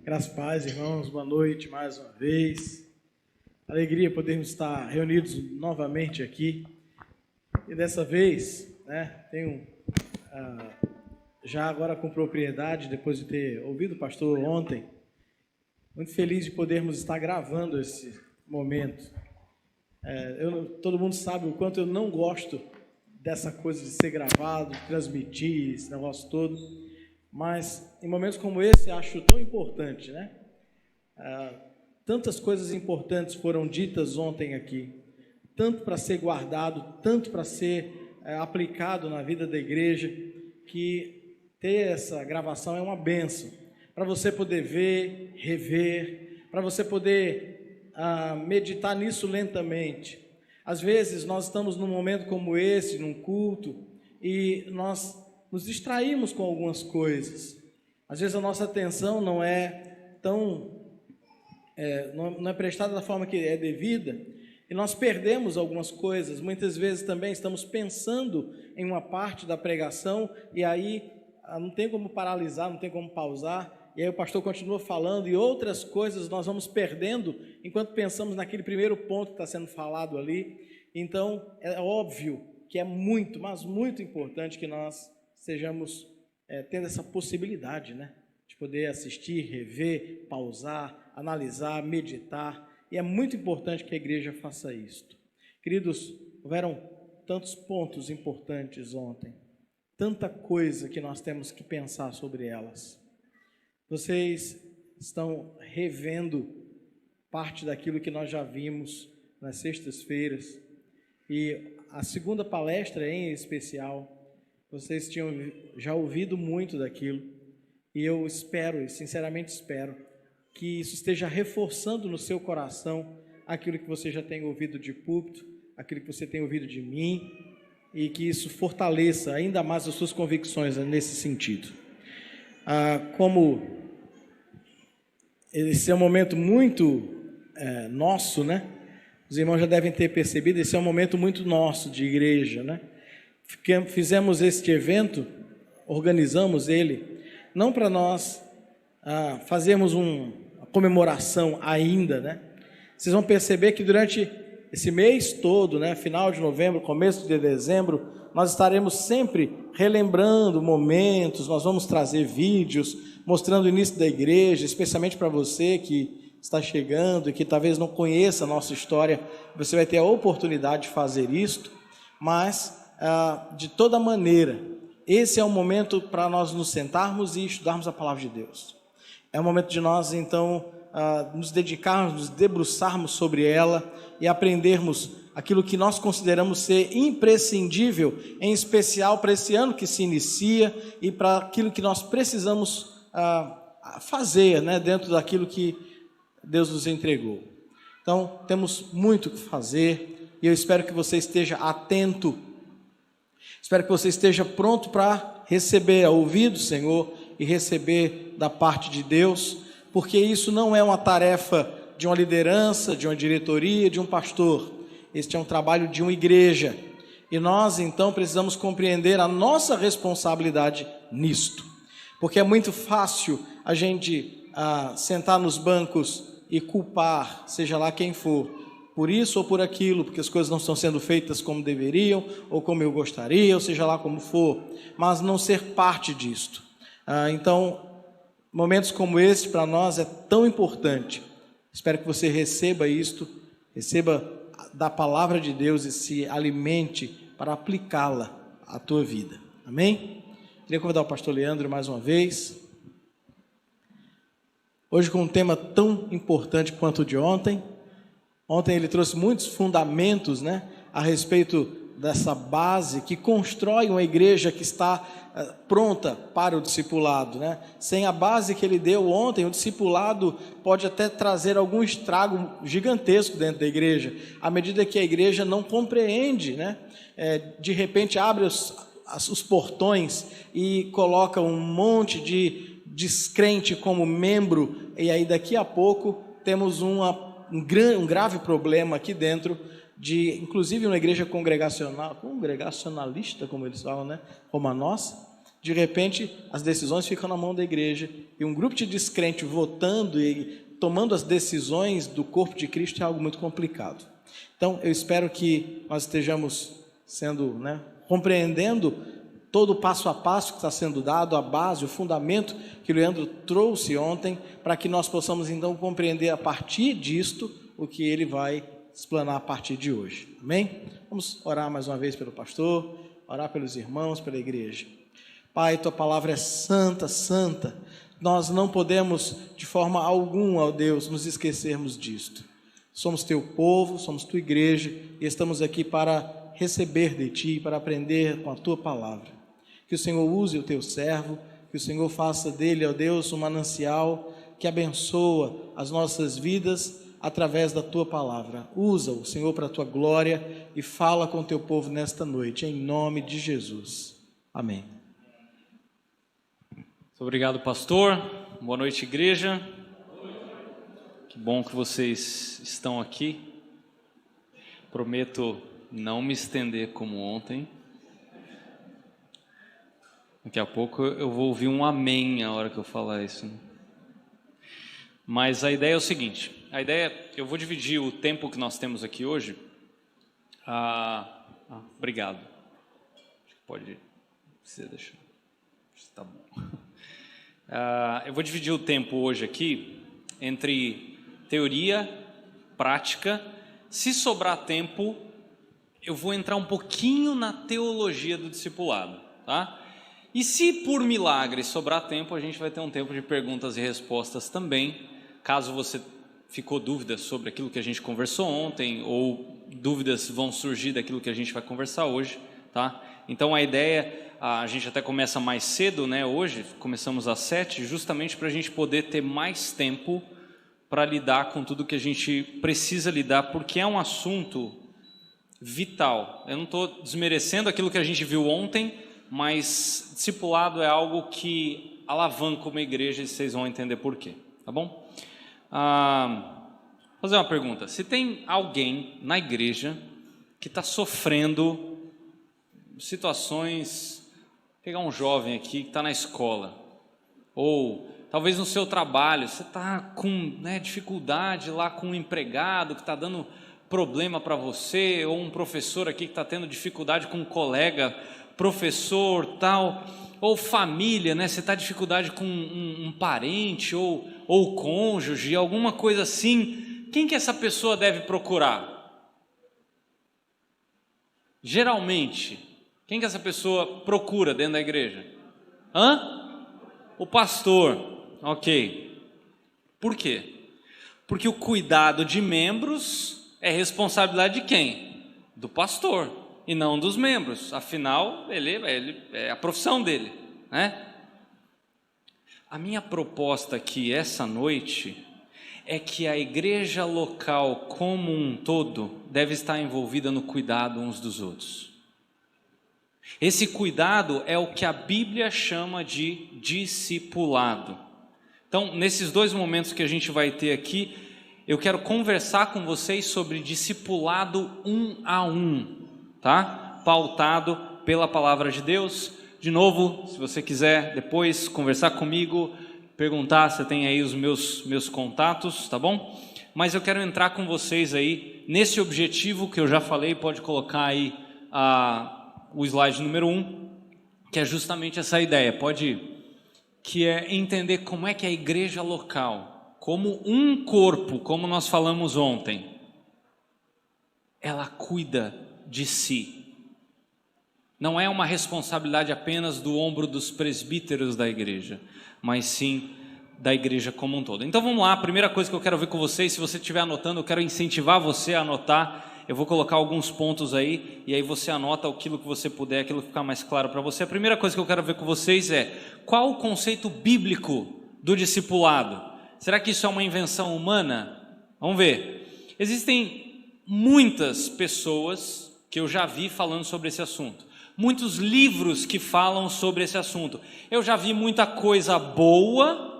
Graças e paz, irmãos, boa noite mais uma vez. Alegria podermos estar reunidos novamente aqui. E dessa vez, tenho já agora com propriedade, depois de ter ouvido o pastor ontem, muito feliz de podermos estar gravando esse momento. Todo mundo sabe o quanto eu não gosto dessa coisa de ser gravado, de transmitir esse negócio todo, mas em momentos como esse acho tão importante, né? Tantas coisas importantes foram ditas ontem aqui, tanto para ser guardado, tanto para ser aplicado na vida da igreja, que ter essa gravação é uma bênção, para você poder ver, rever, para você poder meditar nisso lentamente. Às vezes nós estamos num momento como esse, num culto, e nós nos distraímos com algumas coisas. Às vezes a nossa atenção não é prestada da forma que é devida, e nós perdemos algumas coisas. Muitas vezes também estamos pensando em uma parte da pregação, e aí não tem como paralisar, não tem como pausar, e aí o pastor continua falando, e outras coisas nós vamos perdendo, enquanto pensamos naquele primeiro ponto que está sendo falado ali. Então, é óbvio que é muito, mas muito importante que nós sejamos tendo essa possibilidade, né? De poder assistir, rever, pausar, analisar, meditar, e é muito importante que a igreja faça isto. Queridos, houveram tantos pontos importantes ontem, tanta coisa que nós temos que pensar sobre elas. Vocês estão revendo parte daquilo que nós já vimos nas sextas-feiras, e a segunda palestra em especial, vocês tinham já ouvido muito daquilo, e eu espero, e sinceramente espero, que isso esteja reforçando no seu coração aquilo que você já tem ouvido de púlpito, aquilo que você tem ouvido de mim, e que isso fortaleça ainda mais as suas convicções nesse sentido. Como esse é um momento muito nosso, né? Os irmãos já devem ter percebido, esse é um momento muito nosso de igreja, né? Fizemos este evento, organizamos ele, não para nós fazermos uma comemoração ainda, né? Vocês vão perceber que durante esse mês todo, né, final de novembro, começo de dezembro, nós estaremos sempre relembrando momentos, nós vamos trazer vídeos mostrando o início da igreja, especialmente para você que está chegando e que talvez não conheça a nossa história, você vai ter a oportunidade de fazer isto, mas de toda maneira, esse é um momento para nós nos sentarmos e estudarmos a palavra de Deus. É um momento de nós, então, nos dedicarmos, nos debruçarmos sobre ela e aprendermos aquilo que nós consideramos ser imprescindível, em especial para esse ano que se inicia e para aquilo que nós precisamos fazer, né, dentro daquilo que Deus nos entregou. Então, temos muito o que fazer e eu espero que você esteja atento. Espero que você esteja pronto para receber, ouvir do Senhor e receber da parte de Deus, porque isso não é uma tarefa de uma liderança, de uma diretoria, de um pastor. Este é um trabalho de uma igreja. E nós, então, precisamos compreender a nossa responsabilidade nisto. Porque é muito fácil a gente sentar nos bancos e culpar, seja lá quem for, por isso ou por aquilo, porque as coisas não estão sendo feitas como deveriam, ou como eu gostaria, ou seja lá como for, mas não ser parte disto. Então, momentos como esse para nós é tão importante. Espero que você receba isto, receba da palavra de Deus e se alimente para aplicá-la à tua vida. Amém? Queria convidar o pastor Leandro mais uma vez. Hoje com um tema tão importante quanto o de ontem. Ontem ele trouxe muitos fundamentos, né, a respeito dessa base que constrói uma igreja que está pronta para o discipulado, né? Sem a base que ele deu ontem, o discipulado pode até trazer algum estrago gigantesco dentro da igreja, à medida que a igreja não compreende, né? De repente abre os portões e coloca um monte de descrente como membro, e aí daqui a pouco temos um grave problema aqui dentro, inclusive uma igreja congregacionalista, como eles falam, né? Como a nossa, De repente, as decisões ficam na mão da igreja e um grupo de descrentes votando e tomando as decisões do corpo de Cristo é algo muito complicado. Então, eu espero que nós estejamos sendo, compreendendo todo o passo a passo que está sendo dado, a base, o fundamento que o Leandro trouxe ontem, para que nós possamos então compreender a partir disto o que ele vai explanar a partir de hoje. Amém? Vamos orar mais uma vez pelo pastor, orar pelos irmãos, pela igreja. Pai, tua palavra é santa, santa. Nós não podemos de forma alguma, ó Deus, nos esquecermos disto. Somos teu povo, somos tua igreja e estamos aqui para receber de ti, para aprender com a tua palavra. Que o Senhor use o teu servo, que o Senhor faça dele, ó Deus, um manancial que abençoa as nossas vidas através da tua palavra. Usa-o, Senhor, para a tua glória e fala com o teu povo nesta noite, em nome de Jesus. Amém. Obrigado, pastor. Boa noite, igreja. Que bom que vocês estão aqui. Prometo não me estender como ontem. Daqui a pouco eu vou ouvir um amém a hora que eu falar isso. Mas a ideia é o seguinte. Eu vou dividir o tempo que nós temos aqui hoje. Obrigado. Pode ser, deixa. Tá bom. Eu vou dividir o tempo hoje aqui entre teoria, prática. Se sobrar tempo, eu vou entrar um pouquinho na teologia do discipulado, tá? E se por milagre sobrar tempo, a gente vai ter um tempo de perguntas e respostas também, caso você ficou dúvidas sobre aquilo que a gente conversou ontem, ou dúvidas vão surgir daquilo que a gente vai conversar hoje, tá? Então a ideia, a gente até começa mais cedo, hoje, começamos às 7, justamente para a gente poder ter mais tempo para lidar com tudo que a gente precisa lidar, porque é um assunto vital. Eu não estou desmerecendo aquilo que a gente viu ontem, mas discipulado é algo que alavanca uma igreja e vocês vão entender por quê, tá bom? Vou fazer uma pergunta. Se tem alguém na igreja que está sofrendo situações, pegar um jovem aqui que está na escola, ou talvez no seu trabalho, você está com dificuldade lá com um empregado que está dando problema para você, ou um professor aqui que está tendo dificuldade com um colega, professor, tal, ou família, você está dificuldade com um parente, ou cônjuge, alguma coisa assim, quem que essa pessoa deve procurar? Geralmente, quem que essa pessoa procura dentro da igreja? O pastor, ok. Por quê? Porque o cuidado de membros é responsabilidade de quem? Do pastor, e não dos membros. Afinal, ele é a profissão dele, A minha proposta aqui essa noite é que a igreja local como um todo deve estar envolvida no cuidado uns dos outros. Esse cuidado é o que a Bíblia chama de discipulado. Então, nesses 2 momentos que a gente vai ter aqui, eu quero conversar com vocês sobre discipulado 1 a 1, tá? Pautado pela palavra de Deus. De novo, se você quiser depois conversar comigo, perguntar, você tem aí os meus contatos, tá bom? Mas eu quero entrar com vocês aí nesse objetivo que eu já falei, pode colocar aí o slide número 1, que é justamente essa ideia, que é entender como é que a igreja local, como um corpo, como nós falamos ontem, ela cuida de si. Não é uma responsabilidade apenas do ombro dos presbíteros da igreja, mas sim da igreja como um todo. Então vamos lá, a primeira coisa que eu quero ver com vocês, se você estiver anotando, eu quero incentivar você a anotar. Eu vou colocar alguns pontos aí, e aí você anota aquilo que você puder, aquilo que ficar mais claro para você. A primeira coisa que eu quero ver com vocês é, qual o conceito bíblico do discipulado? Será que isso é uma invenção humana? Vamos ver. Existem muitas pessoas que eu já vi falando sobre esse assunto. Muitos livros que falam sobre esse assunto. Eu já vi muita coisa boa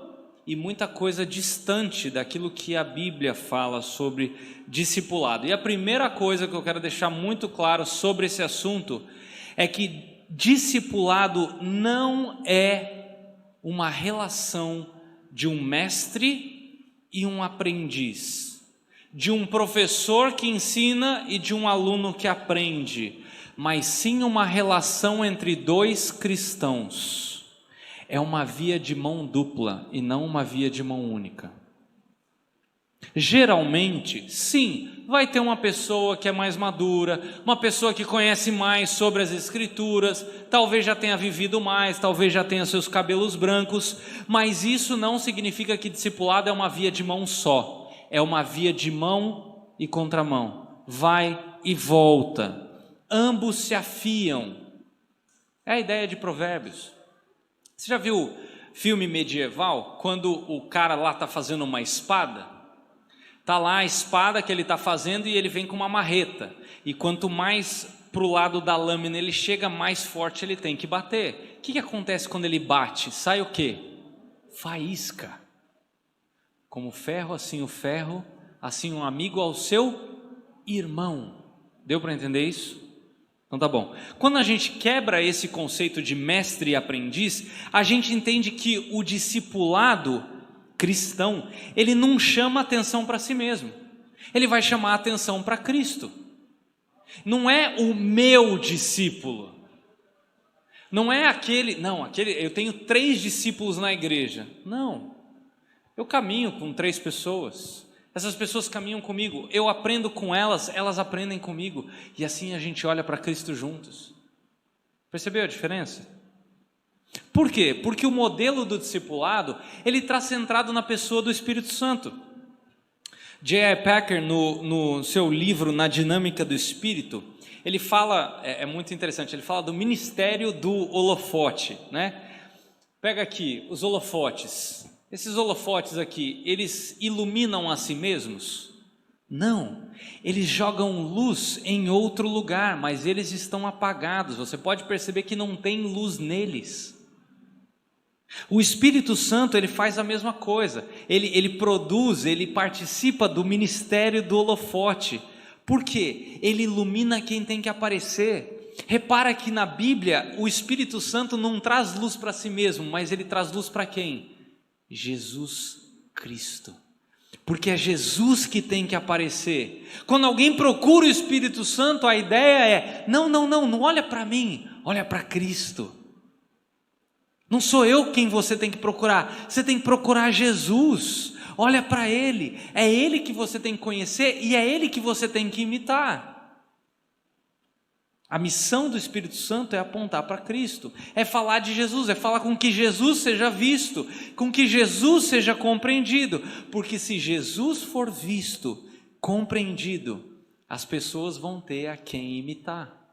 e muita coisa distante daquilo que a Bíblia fala sobre discipulado. E a primeira coisa que eu quero deixar muito claro sobre esse assunto é que discipulado não é uma relação de um mestre e um aprendiz, de um professor que ensina e de um aluno que aprende, mas sim uma relação entre dois cristãos. É uma via de mão dupla e não uma via de mão única. Geralmente, sim, vai ter uma pessoa que é mais madura, uma pessoa que conhece mais sobre as Escrituras, talvez já tenha vivido mais, talvez já tenha seus cabelos brancos, mas isso não significa que discipulado é uma via de mão só, é uma via de mão e contramão, vai e volta, ambos se afiam. É a ideia de Provérbios. Você já viu filme medieval, quando o cara lá está fazendo uma espada? Está lá a espada que ele está fazendo e ele vem com uma marreta. E quanto mais para o lado da lâmina ele chega, mais forte ele tem que bater. O que acontece quando ele bate? Sai o quê? Faísca. Como ferro, assim um amigo ao seu irmão. Deu para entender isso? Então tá bom. Quando a gente quebra esse conceito de mestre e aprendiz, a gente entende que o discipulado cristão, ele não chama atenção para si mesmo, ele vai chamar atenção para Cristo. Não é o meu discípulo, não é aquele, eu tenho 3 discípulos na igreja. Não, eu caminho com 3 pessoas, essas pessoas caminham comigo, eu aprendo com elas, elas aprendem comigo, e assim a gente olha para Cristo juntos. Percebeu a diferença? Por quê? Porque o modelo do discipulado, ele está centrado na pessoa do Espírito Santo. J.I. Packer, no seu livro Na Dinâmica do Espírito, ele fala, é muito interessante, ele fala do ministério do holofote, né? Pega aqui os holofotes. Esses holofotes aqui, eles iluminam a si mesmos? Não, eles jogam luz em outro lugar, mas eles estão apagados. Você pode perceber que não tem luz neles. O Espírito Santo, ele faz a mesma coisa, ele produz, ele participa do ministério do holofote. Por quê? Ele ilumina quem tem que aparecer. Repara que na Bíblia, o Espírito Santo não traz luz para si mesmo, mas ele traz luz para quem? Jesus Cristo. Porque é Jesus que tem que aparecer. Quando alguém procura o Espírito Santo, a ideia é, não olha para mim, olha para Cristo. Não sou eu quem você tem que procurar, você tem que procurar Jesus, olha para Ele, é Ele que você tem que conhecer e é Ele que você tem que imitar. A missão do Espírito Santo é apontar para Cristo, é falar de Jesus, é falar com que Jesus seja visto, com que Jesus seja compreendido, porque se Jesus for visto, compreendido, as pessoas vão ter a quem imitar.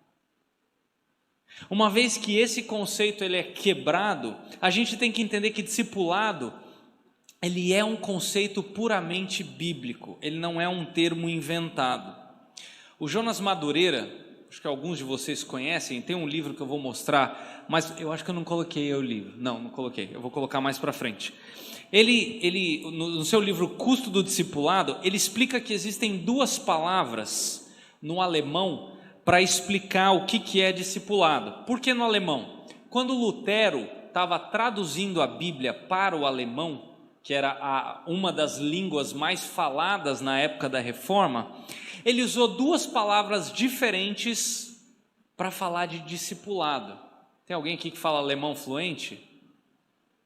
Uma vez que esse conceito ele é quebrado, a gente tem que entender que discipulado, ele é um conceito puramente bíblico, ele não é um termo inventado. O Jonas Madureira, acho que alguns de vocês conhecem, tem um livro que eu vou mostrar, mas eu acho que eu não coloquei o livro, não coloquei, eu vou colocar mais para frente. Ele no seu livro Custo do Discipulado, ele explica que existem 2 palavras no alemão para explicar o que é discipulado. Por que no alemão? Quando Lutero estava traduzindo a Bíblia para o alemão, que era uma das línguas mais faladas na época da Reforma, ele usou 2 palavras diferentes para falar de discipulado. Tem alguém aqui que fala alemão fluente?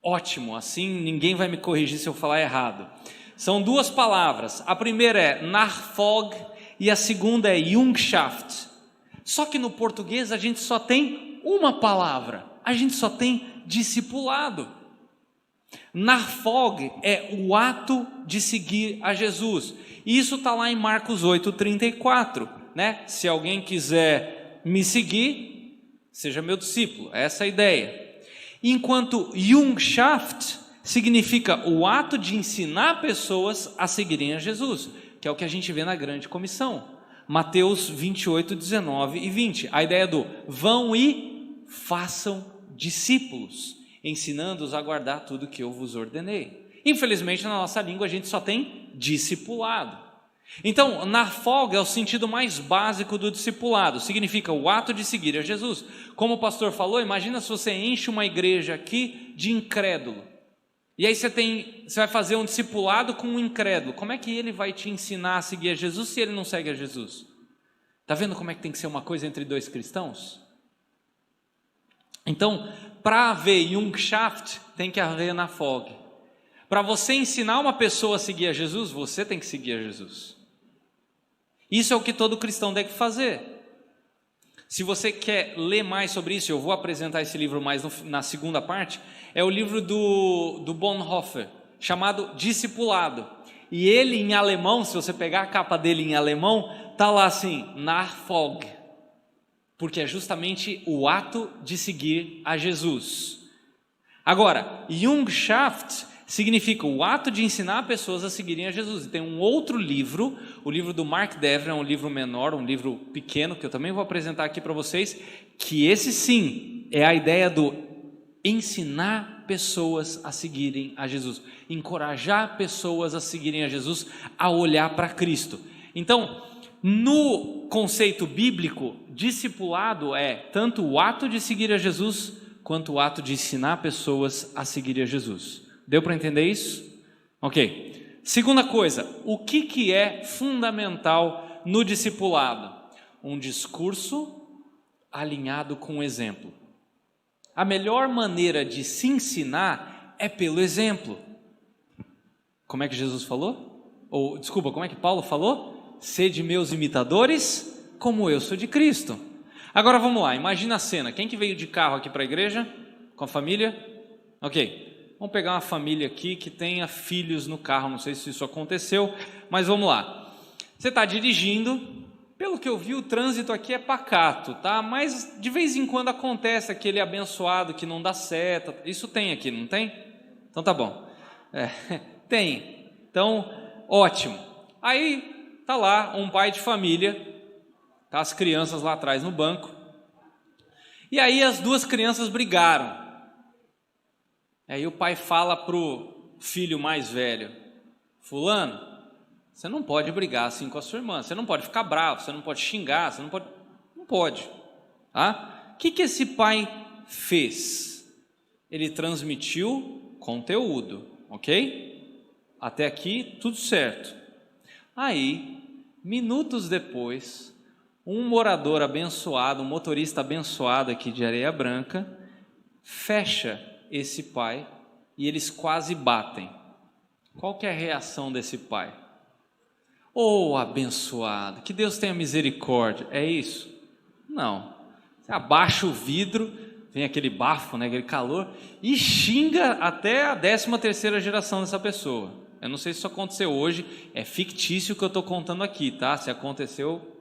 Ótimo, assim ninguém vai me corrigir se eu falar errado. São 2 palavras, a primeira é Nachfolge e a segunda é Jungschaft. Só que no português a gente só tem uma palavra, a gente só tem discipulado. Nachfolge é o ato de seguir a Jesus. E isso está lá em Marcos 8,34, né? Se alguém quiser me seguir, seja meu discípulo, essa é a ideia. Enquanto Jungschaft significa o ato de ensinar pessoas a seguirem a Jesus, que é o que a gente vê na grande comissão. Mateus 28, 19 e 20, a ideia do vão e façam discípulos, ensinando-os a guardar tudo que eu vos ordenei. Infelizmente na nossa língua a gente só tem discipulado. Então, narfog é o sentido mais básico do discipulado, significa o ato de seguir a Jesus. Como o pastor falou, imagina se você enche uma igreja aqui de incrédulo, e aí você vai fazer um discipulado com um incrédulo. Como é que ele vai te ensinar a seguir a Jesus se ele não segue a Jesus? Está vendo como é que tem que ser uma coisa entre dois cristãos? Então, para haver Jungschaft, tem que haver narfog. Para você ensinar uma pessoa a seguir a Jesus, você tem que seguir a Jesus. Isso é o que todo cristão deve fazer. Se você quer ler mais sobre isso, eu vou apresentar esse livro mais na segunda parte, é o livro do Bonhoeffer, chamado Discipulado. E ele em alemão, se você pegar a capa dele em alemão, está lá assim, Nachfolge, porque é justamente o ato de seguir a Jesus. Agora, Jungschaft significa o ato de ensinar pessoas a seguirem a Jesus. E tem um outro livro, o livro do Mark Dever, é um livro menor, um livro pequeno, que eu também vou apresentar aqui para vocês, que esse sim é a ideia do ensinar pessoas a seguirem a Jesus, encorajar pessoas a seguirem a Jesus, a olhar para Cristo. Então, no conceito bíblico, discipulado é tanto o ato de seguir a Jesus, quanto o ato de ensinar pessoas a seguir a Jesus. Deu para entender isso? Ok. Segunda coisa, o que é fundamental no discipulado? Um discurso alinhado com o exemplo. A melhor maneira de se ensinar é pelo exemplo. Como é que Jesus falou? Como é que Paulo falou? Sede meus imitadores, como eu sou de Cristo. Agora vamos lá, imagina a cena. Quem que veio de carro aqui para a igreja? Com a família? Ok. Vamos pegar uma família aqui que tenha filhos no carro, não sei se isso aconteceu, mas vamos lá. Você está dirigindo, pelo que eu vi o trânsito aqui é pacato, tá? Mas de vez em quando acontece aquele abençoado que não dá seta, isso tem aqui, não tem? Então tá bom, tem, então ótimo. Aí tá lá um pai de família, tá as crianças lá atrás no banco, e aí as duas crianças brigaram. Aí o pai fala para o filho mais velho: fulano, você não pode brigar assim com a sua irmã, você não pode ficar bravo, você não pode xingar, você não pode, tá? O que esse pai fez? Ele transmitiu conteúdo, ok? Até aqui tudo certo. Aí, minutos depois, um morador abençoado, um motorista abençoado aqui de Areia Branca, fecha esse pai e eles quase batem. Qual que é a reação desse pai? Oh, abençoado, que Deus tenha misericórdia. É isso? Não. Você abaixa o vidro, vem aquele bafo, né, aquele calor, e xinga até a 13ª geração dessa pessoa. Eu não sei se isso aconteceu hoje, é fictício o que eu estou contando aqui, tá? Se aconteceu,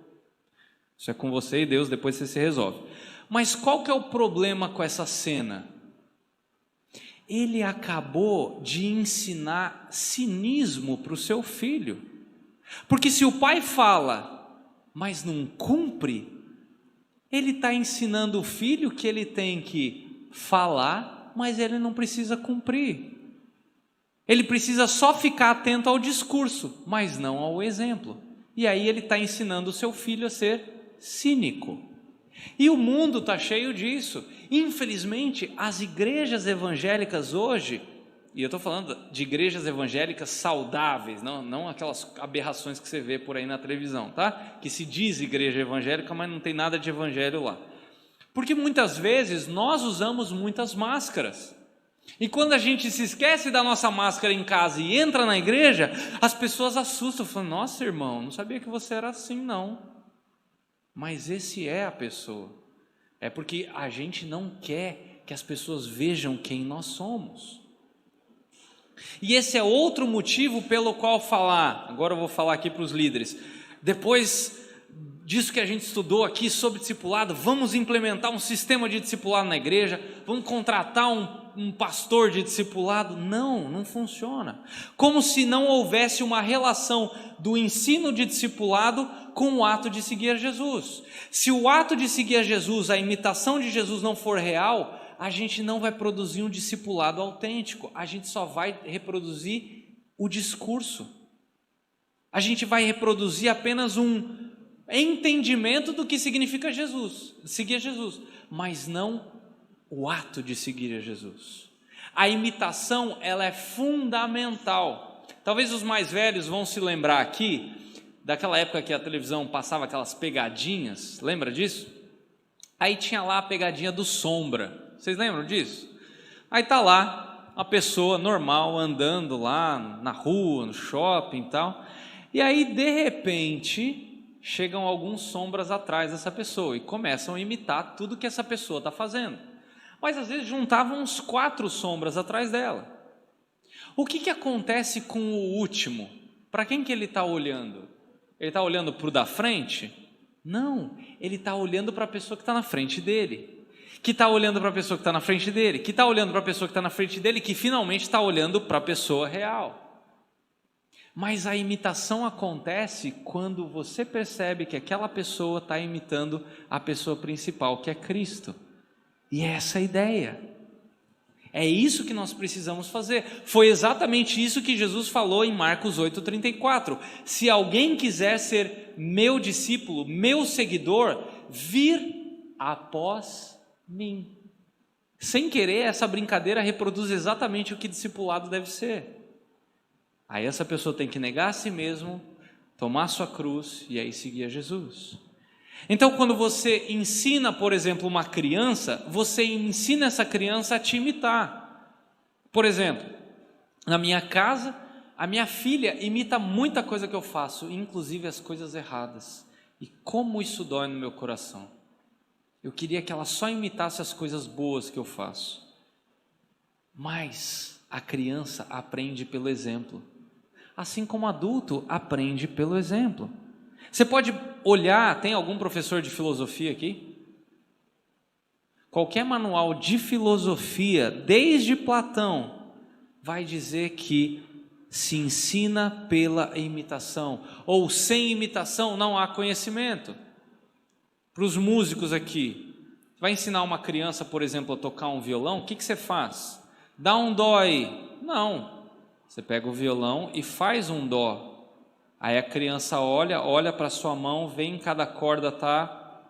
isso é com você e Deus, depois você se resolve. Mas qual que é o problema com essa cena? Ele acabou de ensinar cinismo para o seu filho. Porque se o pai fala, mas não cumpre, ele está ensinando o filho que ele tem que falar, mas ele não precisa cumprir. Ele precisa só ficar atento ao discurso, mas não ao exemplo. E aí ele está ensinando o seu filho a ser cínico. E o mundo está cheio disso. Infelizmente, as igrejas evangélicas hoje, e eu estou falando de igrejas evangélicas saudáveis, não aquelas aberrações que você vê por aí na televisão, tá? Que se diz igreja evangélica, mas não tem nada de evangelho lá. Porque muitas vezes nós usamos muitas máscaras. E quando a gente se esquece da nossa máscara em casa e entra na igreja, as pessoas assustam, falam: nossa, irmão, não sabia que você era assim, não. Mas esse é a pessoa. É porque a gente não quer que as pessoas vejam quem nós somos. E esse é outro motivo pelo qual agora eu vou falar aqui para os líderes, depois disso que a gente estudou aqui sobre discipulado, vamos implementar um sistema de discipulado na igreja, vamos contratar um pastor de discipulado. Não funciona. Como se não houvesse uma relação do ensino de discipulado com o ato de seguir a Jesus. Se o ato de seguir a Jesus, a imitação de Jesus não for real, a gente não vai produzir um discipulado autêntico, a gente só vai reproduzir o discurso. A gente vai reproduzir apenas um entendimento do que significa seguir a Jesus, mas não o ato de seguir a Jesus. A imitação, ela é fundamental. Talvez os mais velhos vão se lembrar aqui daquela época que a televisão passava aquelas pegadinhas, lembra disso? Aí tinha lá a pegadinha do Sombra, vocês lembram disso? Aí tá lá uma pessoa normal andando lá na rua, no shopping e tal, e aí de repente chegam alguns sombras atrás dessa pessoa e começam a imitar tudo que essa pessoa está fazendo, mas às vezes juntavam uns 4 sombras atrás dela. O que acontece com o último? Para quem que ele está olhando? Ele está olhando para o da frente? Não, ele está olhando para a pessoa que está na frente dele, que está olhando para a pessoa que está na frente dele, que está olhando para a pessoa que está na frente dele, que finalmente está olhando para a pessoa real. Mas a imitação acontece quando você percebe que aquela pessoa está imitando a pessoa principal, que é Cristo. E é essa a ideia. É isso que nós precisamos fazer. Foi exatamente isso que Jesus falou em Marcos 8,34. Se alguém quiser ser meu discípulo, meu seguidor, vir após mim. Sem querer, essa brincadeira reproduz exatamente o que discipulado deve ser. Aí essa pessoa tem que negar a si mesmo, tomar sua cruz e aí seguir a Jesus. Então, quando você ensina, por exemplo, uma criança, você ensina essa criança a te imitar. Por exemplo, na minha casa, a minha filha imita muita coisa que eu faço, inclusive as coisas erradas. E como isso dói no meu coração. Eu queria que ela só imitasse as coisas boas que eu faço. Mas a criança aprende pelo exemplo. Assim como o adulto aprende pelo exemplo. Você pode olhar, tem algum professor de filosofia aqui? Qualquer manual de filosofia, desde Platão, vai dizer que se ensina pela imitação, ou sem imitação não há conhecimento. Para os músicos aqui, vai ensinar uma criança, por exemplo, a tocar um violão, o que você faz? Dá um dó aí? Não. Você pega o violão e faz um dó. Aí a criança olha para sua mão, vê em cada corda tá,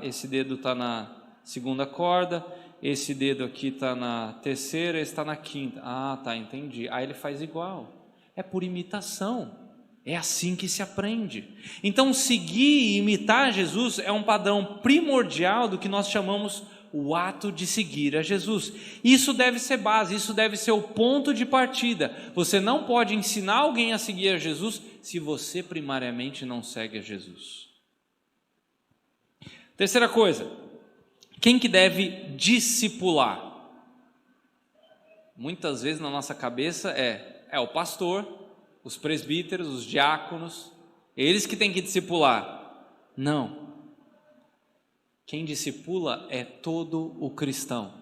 esse dedo está na segunda corda, esse dedo aqui está na terceira, esse está na quinta. Ah, tá, entendi. Aí ele faz igual. É por imitação. É assim que se aprende. Então, seguir e imitar Jesus é um padrão primordial do que nós chamamos o ato de seguir a Jesus. Isso deve ser base, isso deve ser o ponto de partida. Você não pode ensinar alguém a seguir a Jesus se você primariamente não segue a Jesus. Terceira coisa, quem que deve discipular? Muitas vezes na nossa cabeça é o pastor, os presbíteros, os diáconos, eles que têm que discipular. Não. Quem discipula é todo o cristão.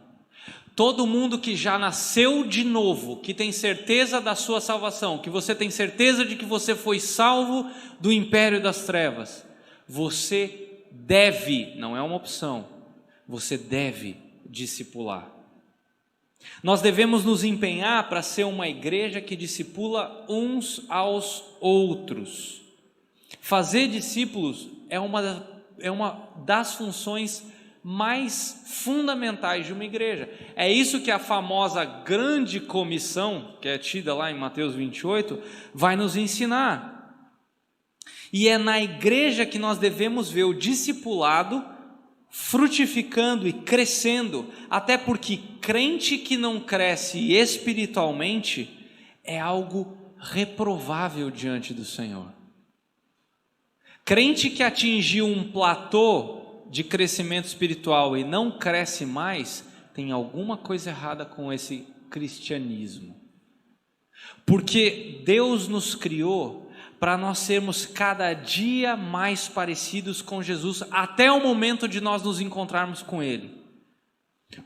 Todo mundo que já nasceu de novo, que tem certeza da sua salvação, que você tem certeza de que você foi salvo do império das trevas, você deve, não é uma opção, você deve discipular. Nós devemos nos empenhar para ser uma igreja que discipula uns aos outros. Fazer discípulos é uma das funções mais fundamentais de uma igreja. É isso que a famosa grande comissão, que é tida lá em Mateus 28, vai nos ensinar. E é na igreja que nós devemos ver o discipulado frutificando e crescendo, até porque crente que não cresce espiritualmente é algo reprovável diante do Senhor. Crente que atingiu um platô de crescimento espiritual e não cresce mais, tem alguma coisa errada com esse cristianismo. Porque Deus nos criou para nós sermos cada dia mais parecidos com Jesus, até o momento de nós nos encontrarmos com Ele.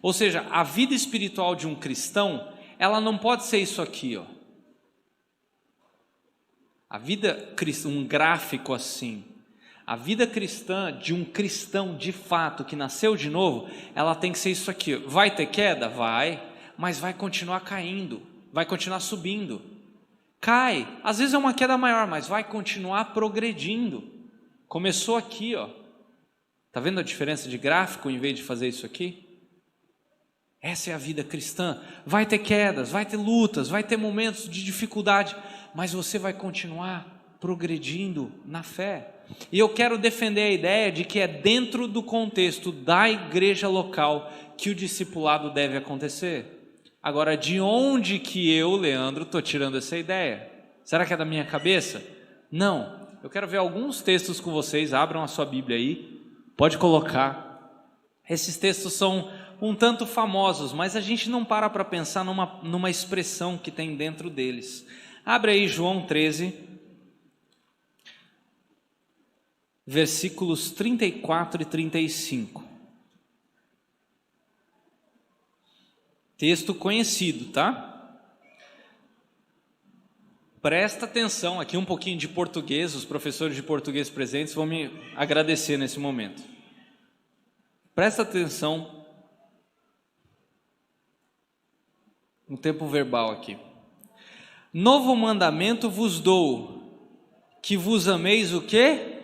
Ou seja, a vida espiritual de um cristão, ela não pode ser isso aqui, ó. A vida cristã, um gráfico assim. A vida cristã de um cristão de fato que nasceu de novo, ela tem que ser isso aqui. Vai ter queda? Vai, mas vai continuar caindo, vai continuar subindo. cai. Às vezes é uma queda maior, mas vai continuar progredindo. Começou aqui, ó. Tá vendo a diferença de gráfico em vez de fazer isso aqui? Essa é a vida cristã. Vai ter quedas, vai ter lutas, vai ter momentos de dificuldade, mas você vai continuar progredindo na fé. E eu quero defender a ideia de que é dentro do contexto da igreja local que o discipulado deve acontecer. Agora, de onde que eu, Leandro, estou tirando essa ideia? Será que é da minha cabeça? Não. Eu quero ver alguns textos com vocês. Abram a sua Bíblia aí. Pode colocar. Esses textos são um tanto famosos, mas a gente não para pensar numa expressão que tem dentro deles. Abre aí João 13, versículos 34 e 35. Texto conhecido, tá? Presta atenção, aqui um pouquinho de português, os professores de português presentes vão me agradecer nesse momento. Presta atenção no tempo verbal aqui. Novo mandamento vos dou, que vos ameis o quê?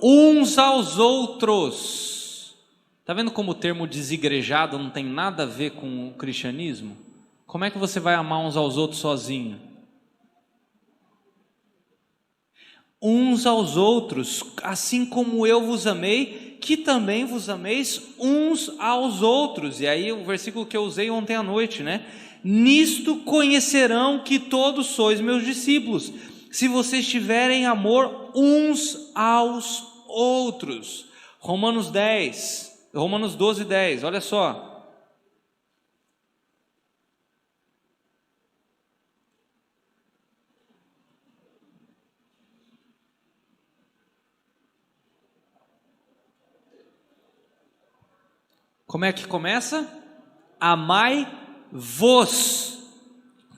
Uns aos outros. Está vendo como o termo desigrejado não tem nada a ver com o cristianismo? Como é que você vai amar uns aos outros sozinho? Uns aos outros, assim como eu vos amei, que também vos ameis uns aos outros. E aí o versículo que eu usei ontem à noite, né? Nisto conhecerão que todos sois meus discípulos, se vocês tiverem amor uns aos outros. Romanos 12, 10, olha só. Como é que começa? Amai-vos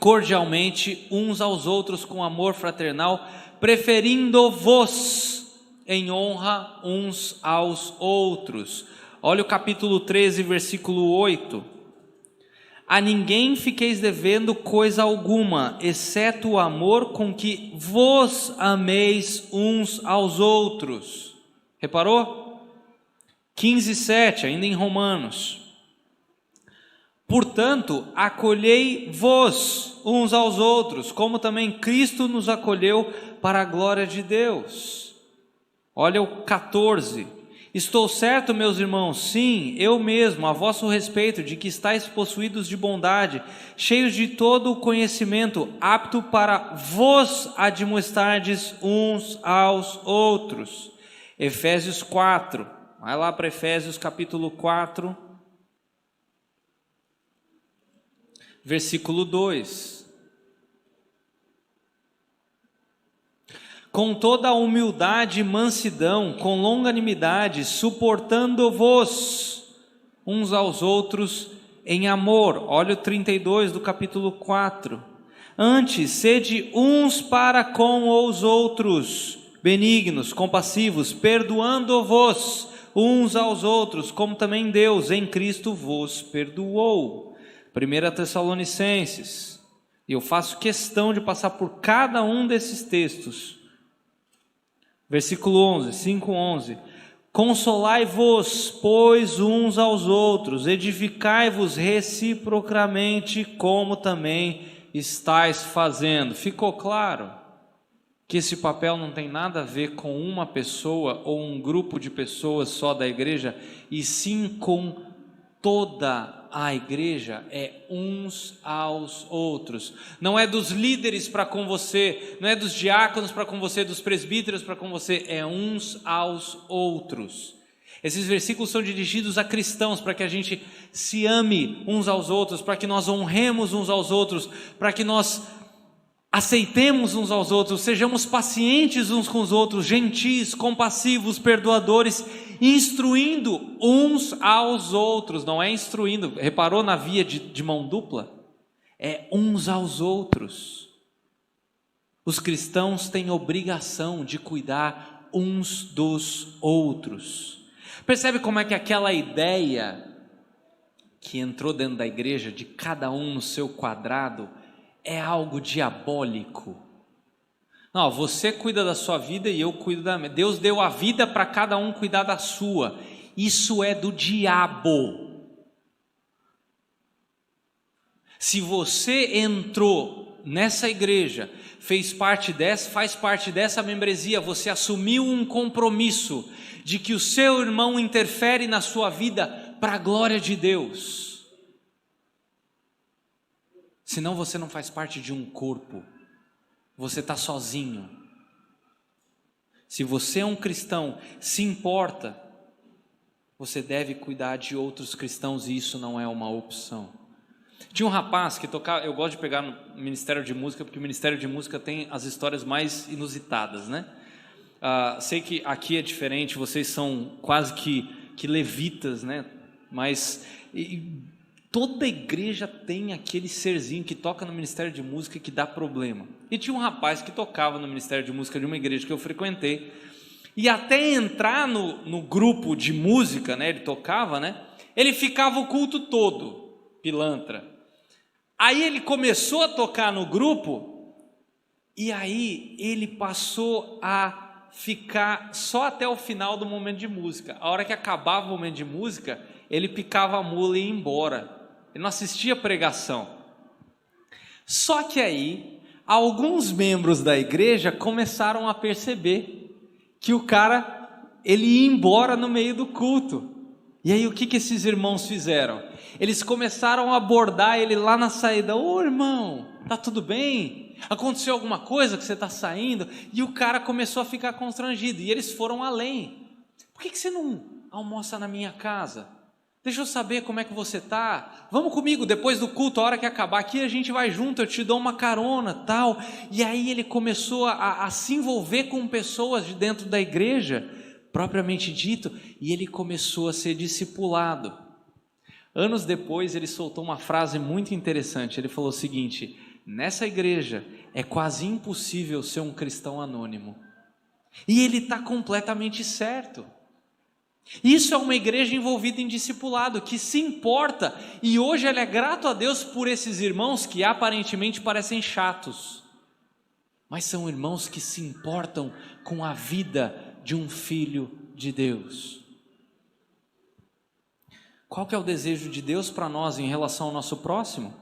cordialmente uns aos outros com amor fraternal, preferindo-vos em honra uns aos outros. Olha o capítulo 13, versículo 8. A ninguém fiqueis devendo coisa alguma, exceto o amor com que vos ameis uns aos outros. Reparou? 15:7, ainda em Romanos. Portanto, acolhei-vos uns aos outros, como também Cristo nos acolheu para a glória de Deus. Olha o 14. Estou certo, meus irmãos, sim, eu mesmo, a vosso respeito, de que estáis possuídos de bondade, cheios de todo o conhecimento, apto para vos admoestardes uns aos outros. Efésios 4, vai lá para Efésios capítulo 4, versículo 2. Com toda a humildade e mansidão, com longanimidade, suportando-vos uns aos outros em amor. Olha o 32 do capítulo 4. Antes, sede uns para com os outros, benignos, compassivos, perdoando-vos uns aos outros, como também Deus em Cristo vos perdoou. 1 Tessalonicenses. E eu faço questão de passar por cada um desses textos. Versículo 11, 5:11. Consolai-vos, pois, uns aos outros, edificai-vos reciprocamente, como também estáis fazendo. Ficou claro que esse papel não tem nada a ver com uma pessoa ou um grupo de pessoas só da igreja, e sim com toda a igreja, é uns aos outros. Não é dos líderes para com você, não é dos diáconos para com você, dos presbíteros para com você, é uns aos outros. Esses versículos são dirigidos a cristãos, para que a gente se ame uns aos outros, para que nós honremos uns aos outros, para que nós aceitemos uns aos outros, sejamos pacientes uns com os outros, gentis, compassivos, perdoadores, instruindo uns aos outros. Não é instruindo, reparou na via de mão dupla? É uns aos outros. Os cristãos têm obrigação de cuidar uns dos outros. Percebe como é que aquela ideia que entrou dentro da igreja de cada um no seu quadrado é algo diabólico. Não, você cuida da sua vida e eu cuido da minha. Deus deu a vida para cada um cuidar da sua. Isso é do diabo. Se você entrou nessa igreja, faz parte dessa membresia, você assumiu um compromisso de que o seu irmão interfere na sua vida para a glória de Deus. Senão você não faz parte de um corpo. Você está sozinho. Se você é um cristão, se importa, você deve cuidar de outros cristãos e isso não é uma opção. Tinha um rapaz que tocava, eu gosto de pegar no Ministério de Música, porque o Ministério de Música tem as histórias mais inusitadas, né? Sei que aqui é diferente, vocês são quase que levitas, né? Mas toda igreja tem aquele serzinho que toca no Ministério de Música que dá problema. E tinha um rapaz que tocava no Ministério de Música de uma igreja que eu frequentei, e até entrar no grupo de música, né, ele tocava, né, ele ficava o culto todo, pilantra. Aí ele começou a tocar no grupo, e aí ele passou a ficar só até o final do momento de música. A hora que acabava o momento de música, ele picava a mula e ia embora. Ele não assistia a pregação. Só que aí, alguns membros da igreja começaram a perceber que o cara, ele ia embora no meio do culto. E aí o que esses irmãos fizeram? Eles começaram a abordar ele lá na saída. Ô irmão, tá tudo bem? Aconteceu alguma coisa que você está saindo? E o cara começou a ficar constrangido. E eles foram além. Por que você não almoça na minha casa? Deixa eu saber como é que você está. Vamos comigo depois do culto, a hora que acabar aqui a gente vai junto, eu te dou uma carona, tal. E aí ele começou a se envolver com pessoas de dentro da igreja, propriamente dito, e ele começou a ser discipulado. Anos depois ele soltou uma frase muito interessante, ele falou o seguinte: nessa igreja é quase impossível ser um cristão anônimo. E ele está completamente certo. Isso é uma igreja envolvida em discipulado, que se importa, e hoje ele é grato a Deus por esses irmãos que aparentemente parecem chatos, mas são irmãos que se importam com a vida de um filho de Deus. Qual que é o desejo de Deus para nós em relação ao nosso próximo?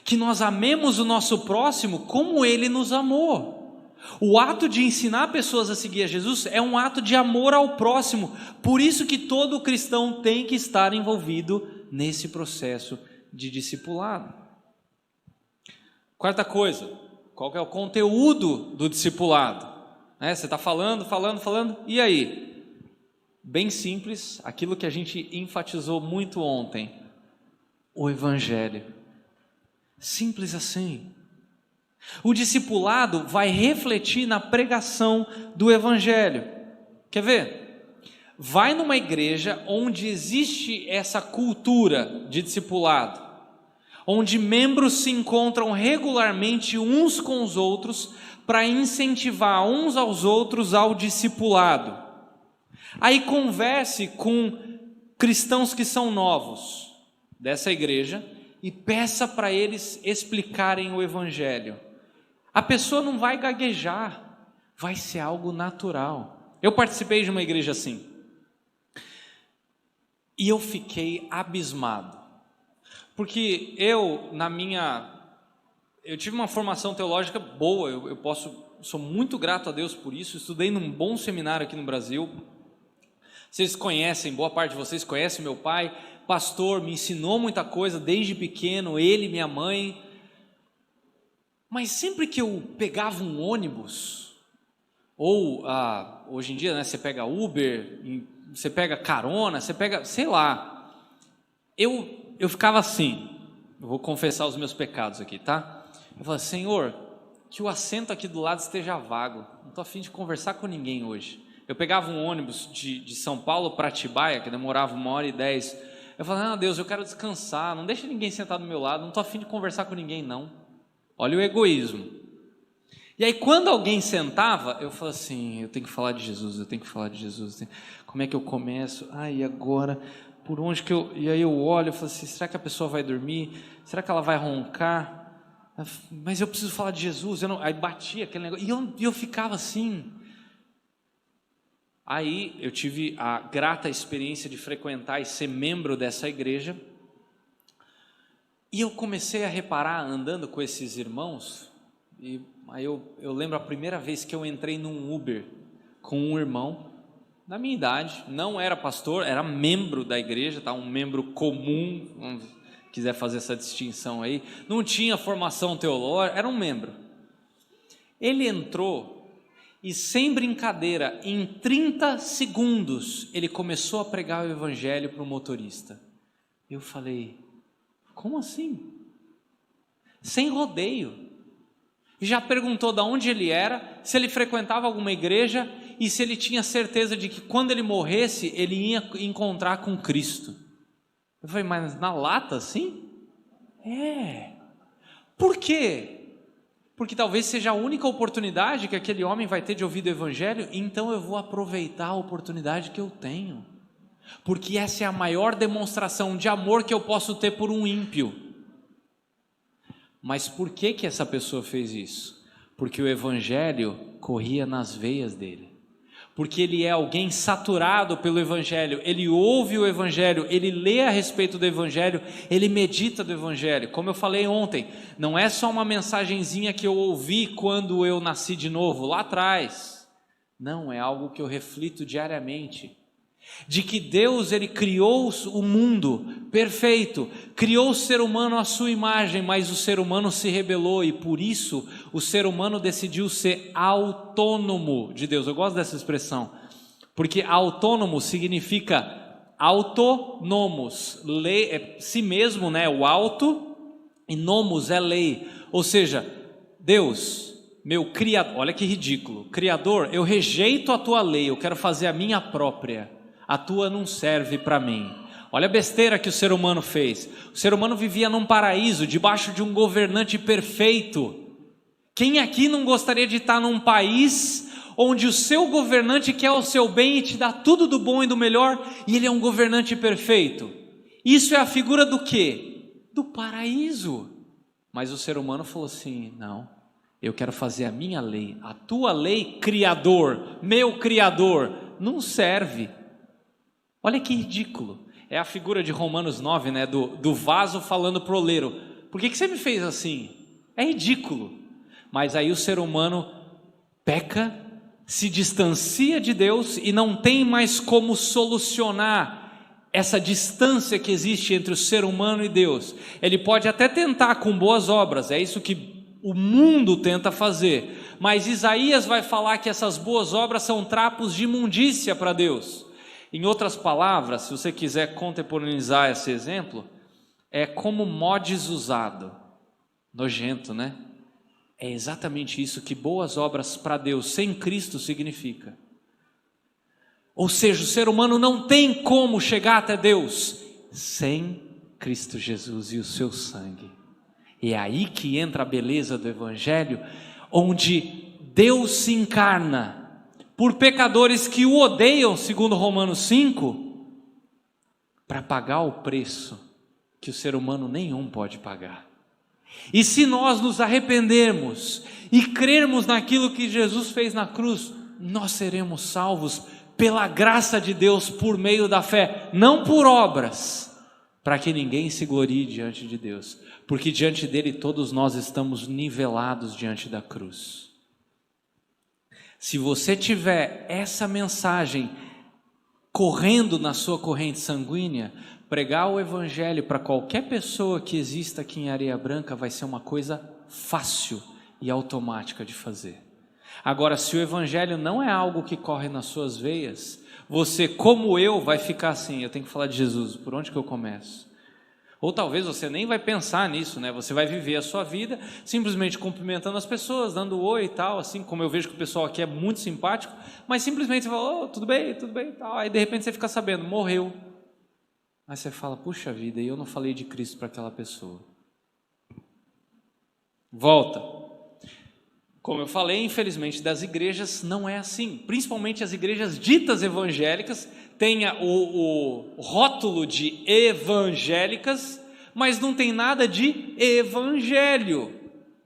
Que nós amemos o nosso próximo como Ele nos amou. O ato de ensinar pessoas a seguir a Jesus é um ato de amor ao próximo, por isso que todo cristão tem que estar envolvido nesse processo de discipulado. Quarta coisa, qual que é o conteúdo do discipulado? Você está falando, e aí? Bem simples, aquilo que a gente enfatizou muito ontem, o Evangelho. Simples assim. O discipulado vai refletir na pregação do Evangelho. Quer ver? Vai numa igreja onde existe essa cultura de discipulado, onde membros se encontram regularmente uns com os outros para incentivar uns aos outros ao discipulado. Aí converse com cristãos que são novos dessa igreja e peça para eles explicarem o Evangelho. A pessoa não vai gaguejar, vai ser algo natural. Eu participei de uma igreja assim, e eu fiquei abismado, porque eu tive uma formação teológica boa, sou muito grato a Deus por isso, estudei num bom seminário aqui no Brasil. Vocês conhecem, boa parte de vocês conhecem meu pai, pastor, me ensinou muita coisa desde pequeno, ele, minha mãe. Mas sempre que eu pegava um ônibus, ou hoje em dia, né, você pega Uber, você pega carona, você pega, sei lá, eu ficava assim, eu vou confessar os meus pecados aqui, tá? Eu falava, Senhor, que o assento aqui do lado esteja vago, não estou a fim de conversar com ninguém hoje. Eu pegava um ônibus de São Paulo para Atibaia, que demorava 1h10, eu falava, Deus, eu quero descansar, não deixa ninguém sentar do meu lado, não estou a fim de conversar com ninguém não. Olha o egoísmo. E aí quando alguém sentava, eu falava assim, eu tenho que falar de Jesus, como é que eu começo? E agora, por onde que eu... E aí eu olho e falo assim, será que a pessoa vai dormir? Será que ela vai roncar? Mas eu preciso falar de Jesus. Aí batia aquele negócio, e eu ficava assim. Aí eu tive a grata experiência de frequentar e ser membro dessa igreja, e eu comecei a reparar, andando com esses irmãos, e aí eu lembro a primeira vez que eu entrei num Uber com um irmão, da minha idade, não era pastor, era membro da igreja, tá? Um membro comum, se quiser fazer essa distinção aí, não tinha formação teológica, era um membro. Ele entrou e, sem brincadeira, em 30 segundos, ele começou a pregar o evangelho para o motorista. Eu falei, como assim? Sem rodeio. Já perguntou de onde ele era, se ele frequentava alguma igreja e se ele tinha certeza de que quando ele morresse, ele ia encontrar com Cristo. Eu falei, mas na lata assim? Por quê? Porque talvez seja a única oportunidade que aquele homem vai ter de ouvir do evangelho, então eu vou aproveitar a oportunidade que eu tenho, porque essa é a maior demonstração de amor que eu posso ter por um ímpio. Mas por que essa pessoa fez isso? Porque o evangelho corria nas veias dele, porque ele é alguém saturado pelo evangelho, ele ouve o evangelho, ele lê a respeito do evangelho, ele medita do evangelho. Como eu falei ontem, não é só uma mensagenzinha que eu ouvi quando eu nasci de novo, lá atrás. Não, é algo que eu reflito diariamente, de que Deus, ele criou o mundo perfeito, criou o ser humano à sua imagem, mas o ser humano se rebelou, e por isso o ser humano decidiu ser autônomo de Deus. Eu gosto dessa expressão, porque autônomo significa autonomos, lei, é si mesmo, né? O auto, e nomos é lei, ou seja, Deus, meu criador, olha que ridículo, Criador, eu rejeito a tua lei, eu quero fazer a minha própria. A tua não serve para mim. Olha a besteira que o ser humano fez. O ser humano vivia num paraíso, debaixo de um governante perfeito. Quem aqui não gostaria de estar num país onde o seu governante quer o seu bem e te dá tudo do bom e do melhor, e ele é um governante perfeito? Isso é a figura do quê? Do paraíso. Mas o ser humano falou assim, não, eu quero fazer a minha lei. A tua lei, Criador, meu Criador, não serve. Olha que ridículo, é a figura de Romanos 9, né, do vaso falando para o oleiro, por que você me fez assim? É ridículo, mas aí o ser humano peca, se distancia de Deus e não tem mais como solucionar essa distância que existe entre o ser humano e Deus. Ele pode até tentar com boas obras, é isso que o mundo tenta fazer, mas Isaías vai falar que essas boas obras são trapos de imundícia para Deus. Em outras palavras, se você quiser contemporaneizar esse exemplo, é como mods usado, nojento, né? É exatamente isso que boas obras para Deus sem Cristo significa. Ou seja, o ser humano não tem como chegar até Deus sem Cristo Jesus e o seu sangue. E é aí que entra a beleza do Evangelho, onde Deus se encarna por pecadores que o odeiam, segundo Romanos 5, para pagar o preço que o ser humano nenhum pode pagar. E se nós nos arrependermos e crermos naquilo que Jesus fez na cruz, nós seremos salvos pela graça de Deus por meio da fé, não por obras, para que ninguém se glorie diante de Deus, porque diante dele todos nós estamos nivelados diante da cruz. Se você tiver essa mensagem correndo na sua corrente sanguínea, pregar o evangelho para qualquer pessoa que exista aqui em Areia Branca vai ser uma coisa fácil e automática de fazer. Agora, se o evangelho não é algo que corre nas suas veias, você, como eu, vai ficar assim, eu tenho que falar de Jesus, por onde que eu começo? Ou talvez você nem vai pensar nisso, né? Você vai viver a sua vida simplesmente cumprimentando as pessoas, dando oi e tal, assim como eu vejo que o pessoal aqui é muito simpático, mas simplesmente você fala, tudo bem e tal, aí de repente você fica sabendo, morreu. Aí você fala, puxa vida, e eu não falei de Cristo para aquela pessoa. Volta. Como eu falei, infelizmente das igrejas não é assim, principalmente as igrejas ditas evangélicas, tem o rótulo de evangélicas, mas não tem nada de evangelho.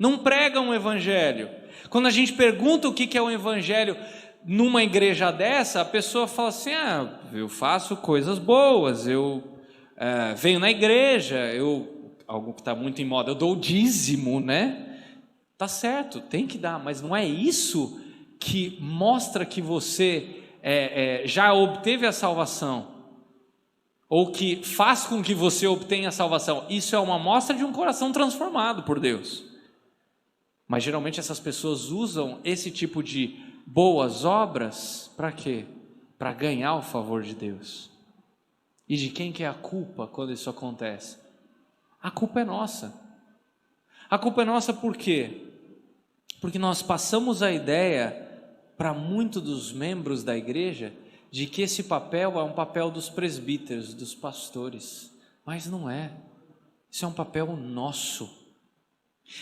não pregam o evangelho. Quando a gente pergunta o que é o evangelho numa igreja dessa, a pessoa fala assim: eu faço coisas boas, eu venho na igreja, algo que está muito em moda, eu dou o dízimo, né? Tá certo, tem que dar, mas não é isso que mostra que você já obteve a salvação, ou que faz com que você obtenha a salvação. Isso é uma amostra de um coração transformado por Deus. Mas geralmente essas pessoas usam esse tipo de boas obras para quê? Para ganhar o favor de Deus. E de quem que é a culpa quando isso acontece? A culpa é nossa. A culpa é nossa por quê? Porque nós passamos a ideia para muitos dos membros da igreja de que esse papel é um papel dos presbíteros, dos pastores, mas não é. Isso é um papel nosso.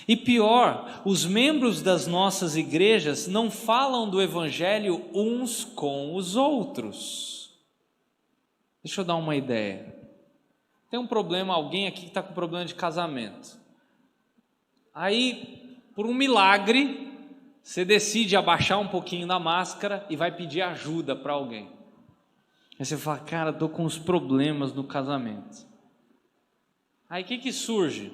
E pior, os membros das nossas igrejas não falam do evangelho uns com os outros. Deixa eu dar uma ideia. Tem um problema, alguém aqui que está com problema de casamento. Aí, por um milagre, você decide abaixar um pouquinho da máscara e vai pedir ajuda para alguém. Aí você fala: cara, estou com uns problemas no casamento. Aí o que surge?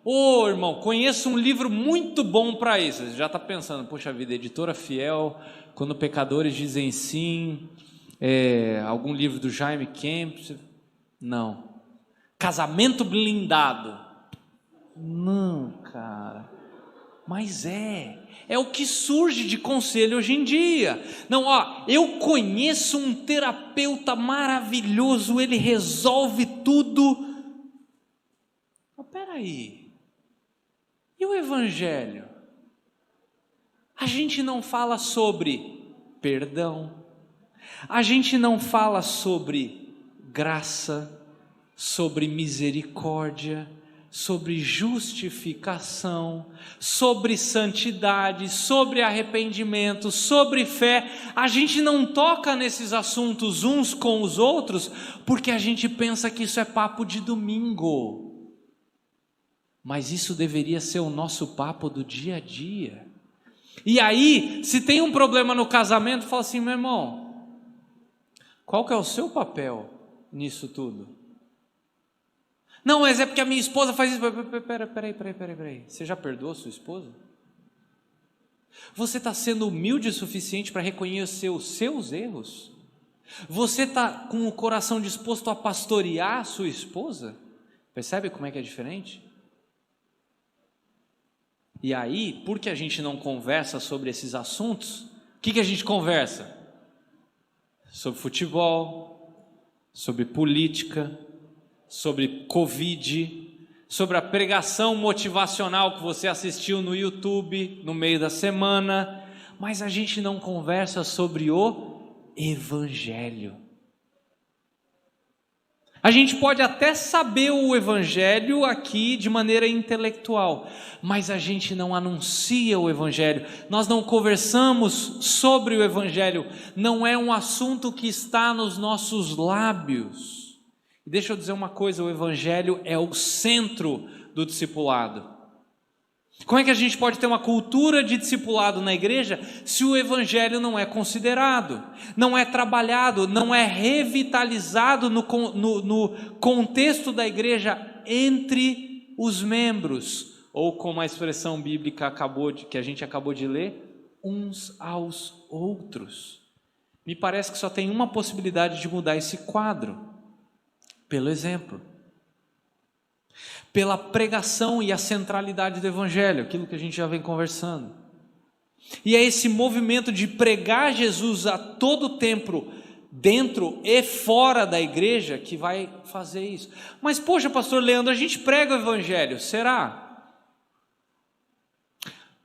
Ô irmão, conheço um livro muito bom para isso. Você já está pensando: poxa vida, Editora Fiel, Quando Pecadores Dizem Sim, algum livro do Jaime Kemp? Não. Casamento Blindado? Não, cara. Mas é o que surge de conselho hoje em dia. Não, eu conheço um terapeuta maravilhoso, ele resolve tudo. Mas peraí, e o evangelho? A gente não fala sobre perdão, a gente não fala sobre graça, sobre misericórdia, sobre justificação, sobre santidade, sobre arrependimento, sobre fé. A gente não toca nesses assuntos uns com os outros porque a gente pensa que isso é papo de domingo. Mas isso deveria ser o nosso papo do dia a dia. E aí, se tem um problema no casamento, fala assim: meu irmão, qual que é o seu papel nisso tudo? Não, mas é porque a minha esposa faz isso. Peraí. Você já perdoou a sua esposa? Você está sendo humilde o suficiente para reconhecer os seus erros? Você está com o coração disposto a pastorear a sua esposa? Percebe como é que é diferente? E aí, por que a gente não conversa sobre esses assuntos? O que a gente conversa? Sobre futebol, sobre política, sobre Covid, sobre a pregação motivacional que você assistiu no YouTube no meio da semana, mas a gente não conversa sobre o evangelho. A gente pode até saber o evangelho aqui de maneira intelectual, mas a gente não anuncia o evangelho, nós não conversamos sobre o evangelho, não é um assunto que está nos nossos lábios. E deixa eu dizer uma coisa: o evangelho é o centro do discipulado. Como é que a gente pode ter uma cultura de discipulado na igreja se o evangelho não é considerado, não é trabalhado, não é revitalizado no contexto da igreja entre os membros, ou como a expressão bíblica que a gente acabou de ler, uns aos outros? Me parece que só tem uma possibilidade de mudar esse quadro: pelo exemplo, pela pregação e a centralidade do evangelho, aquilo que a gente já vem conversando. E é esse movimento de pregar Jesus a todo tempo, dentro e fora da igreja, que vai fazer isso. Mas poxa, pastor Leandro, a gente prega o evangelho, será?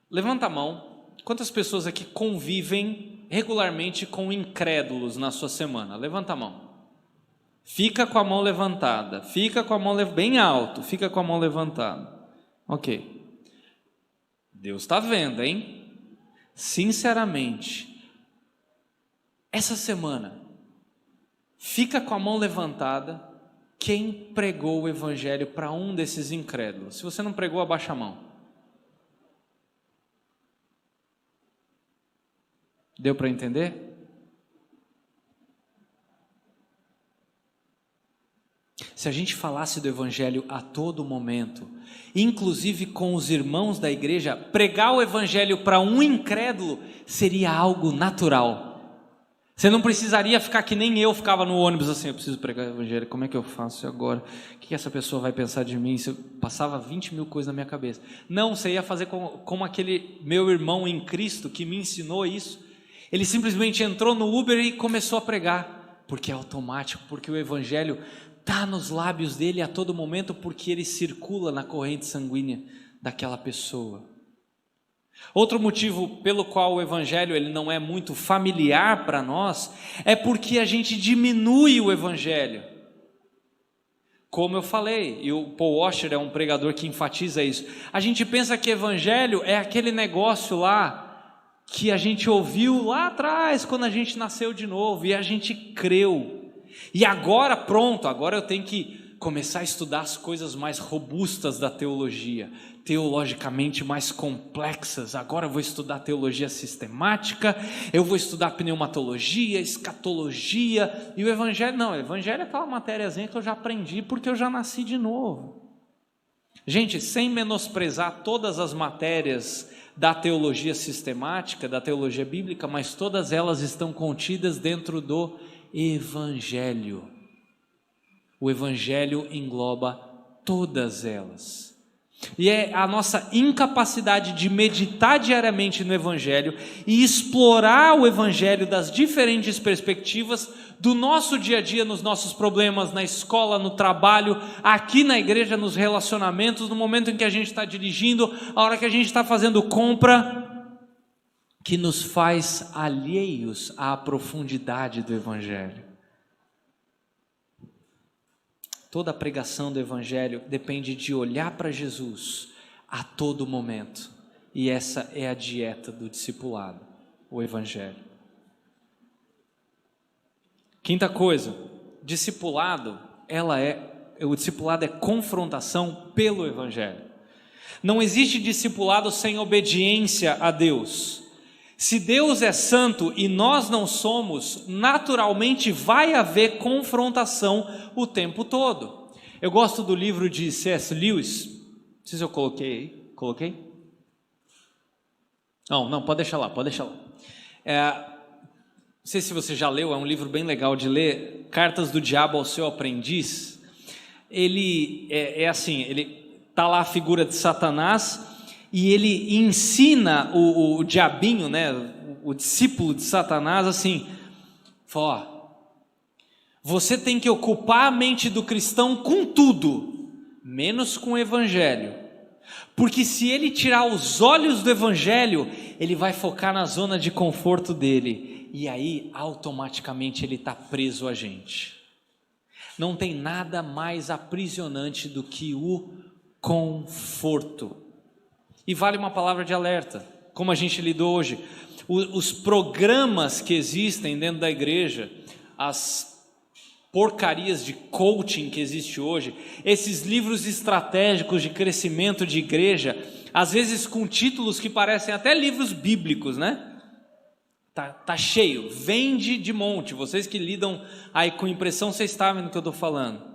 Levanta a mão. Quantas pessoas aqui convivem regularmente com incrédulos na sua semana? Levanta a mão. Fica com a mão levantada, fica com a mão bem alto, fica com a mão levantada. Ok. Deus está vendo, hein? Sinceramente, essa semana, fica com a mão levantada quem pregou o evangelho para um desses incrédulos. Se você não pregou, abaixa a mão. Deu para entender? Se a gente falasse do Evangelho a todo momento, inclusive com os irmãos da igreja, pregar o Evangelho para um incrédulo seria algo natural. Você não precisaria ficar que nem eu ficava no ônibus assim, eu preciso pregar o Evangelho, como é que eu faço agora? O que essa pessoa vai pensar de mim? Se eu passava 20 mil coisas na minha cabeça. Não, você ia fazer como aquele meu irmão em Cristo que me ensinou isso. Ele simplesmente entrou no Uber e começou a pregar, porque é automático, porque o Evangelho está nos lábios dele a todo momento, porque ele circula na corrente sanguínea daquela pessoa. Outro motivo pelo qual o Evangelho ele não é muito familiar para nós, é porque a gente diminui o Evangelho. Como eu falei, e o Paul Washer é um pregador que enfatiza isso, a gente pensa que Evangelho é aquele negócio lá, que a gente ouviu lá atrás, quando a gente nasceu de novo, e a gente creu, e agora pronto, agora eu tenho que começar a estudar as coisas mais robustas da teologia, teologicamente mais complexas. Agora eu vou estudar teologia sistemática, eu vou estudar pneumatologia, escatologia, e o Evangelho não, o Evangelho é aquela matériazinha que eu já aprendi porque eu já nasci de novo. Gente, sem menosprezar todas as matérias da teologia sistemática, da teologia bíblica, mas todas elas estão contidas dentro do Evangelho. O Evangelho engloba todas elas. E é a nossa incapacidade de meditar diariamente no Evangelho e explorar o Evangelho das diferentes perspectivas do nosso dia a dia, nos nossos problemas, na escola, no trabalho, aqui na igreja, nos relacionamentos, no momento em que a gente está dirigindo, a hora que a gente está fazendo compra, que nos faz alheios à profundidade do Evangelho. Toda a pregação do Evangelho depende de olhar para Jesus a todo momento. E essa é a dieta do discipulado, o Evangelho. Quinta coisa, o discipulado é confrontação pelo Evangelho. Não existe discipulado sem obediência a Deus. Se Deus é santo e nós não somos, naturalmente vai haver confrontação o tempo todo. Eu gosto do livro de C.S. Lewis, não sei se eu coloquei aí, coloquei? Não, pode deixar lá. Não sei se você já leu, é um livro bem legal de ler, Cartas do Diabo ao Seu Aprendiz. Ele assim, ele está lá a figura de Satanás, e ele ensina o diabinho, né, o discípulo de Satanás, assim, você tem que ocupar a mente do cristão com tudo, menos com o Evangelho, porque se ele tirar os olhos do Evangelho, ele vai focar na zona de conforto dele, e aí automaticamente ele está preso a gente. Não tem nada mais aprisionante do que o conforto. E vale uma palavra de alerta, como a gente lidou hoje, os programas que existem dentro da igreja, as porcarias de coaching que existe hoje, esses livros estratégicos de crescimento de igreja, às vezes com títulos que parecem até livros bíblicos, né? Tá cheio, vende de monte. Vocês que lidam aí com impressão, vocês sabem do que eu estou falando.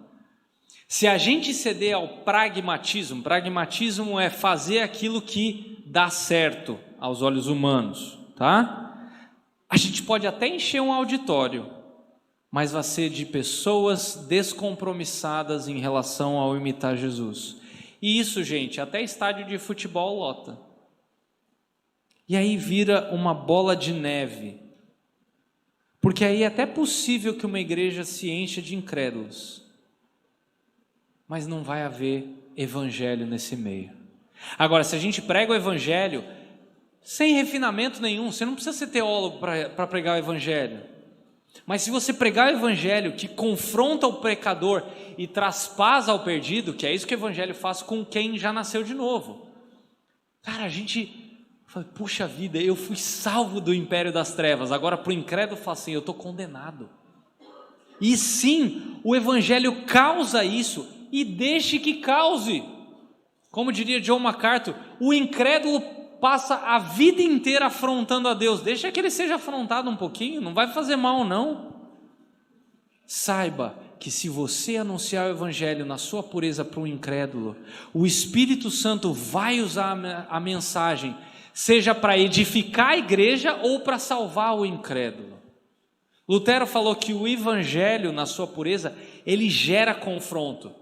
Se a gente ceder ao pragmatismo é fazer aquilo que dá certo aos olhos humanos, tá? A gente pode até encher um auditório, mas vai ser de pessoas descompromissadas em relação ao imitar Jesus. E isso, gente, até estádio de futebol lota. E aí vira uma bola de neve, porque aí é até possível que uma igreja se encha de incrédulos, mas não vai haver evangelho nesse meio. Agora, se a gente prega o evangelho sem refinamento nenhum, você não precisa ser teólogo para pregar o evangelho, mas se você pregar o evangelho que confronta o pecador e traz paz ao perdido, que é isso que o evangelho faz com quem já nasceu de novo. Cara, a gente fala, puxa vida, eu fui salvo do império das trevas, agora para o incrédulo fala assim, eu estou condenado. E sim, o evangelho causa isso, e deixe que cause. Como diria John MacArthur, o incrédulo passa a vida inteira afrontando a Deus, deixa que ele seja afrontado um pouquinho, não vai fazer mal não. Saiba que se você anunciar o evangelho na sua pureza para um incrédulo, o Espírito Santo vai usar a mensagem, seja para edificar a igreja ou para salvar o incrédulo. Lutero falou que o evangelho na sua pureza, ele gera confronto.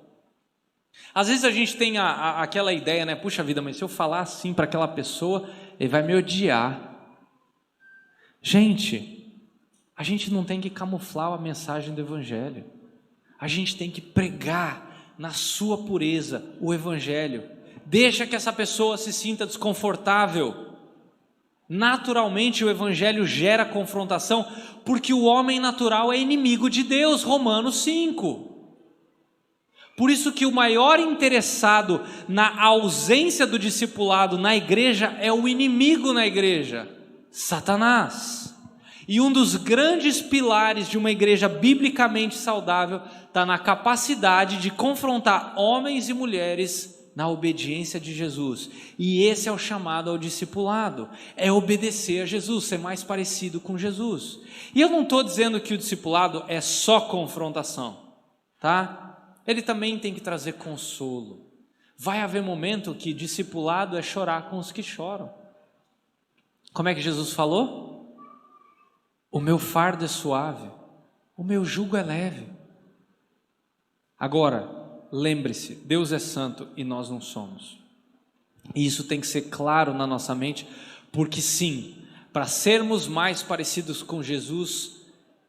Às vezes a gente tem aquela ideia, né? Puxa vida, mas se eu falar assim para aquela pessoa, ele vai me odiar. Gente, a gente não tem que camuflar a mensagem do evangelho. A gente tem que pregar na sua pureza o evangelho. Deixa que essa pessoa se sinta desconfortável. Naturalmente o evangelho gera confrontação, porque o homem natural é inimigo de Deus, Romanos 5. Por isso que o maior interessado na ausência do discipulado na igreja é o inimigo na igreja, Satanás. E um dos grandes pilares de uma igreja biblicamente saudável está na capacidade de confrontar homens e mulheres na obediência de Jesus. E esse é o chamado ao discipulado, é obedecer a Jesus, ser mais parecido com Jesus. E eu não estou dizendo que o discipulado é só confrontação, tá? Ele também tem que trazer consolo. Vai haver momento que discipulado é chorar com os que choram. Como é que Jesus falou? O meu fardo é suave, o meu jugo é leve. Agora, lembre-se, Deus é santo e nós não somos. E isso tem que ser claro na nossa mente, porque sim, para sermos mais parecidos com Jesus,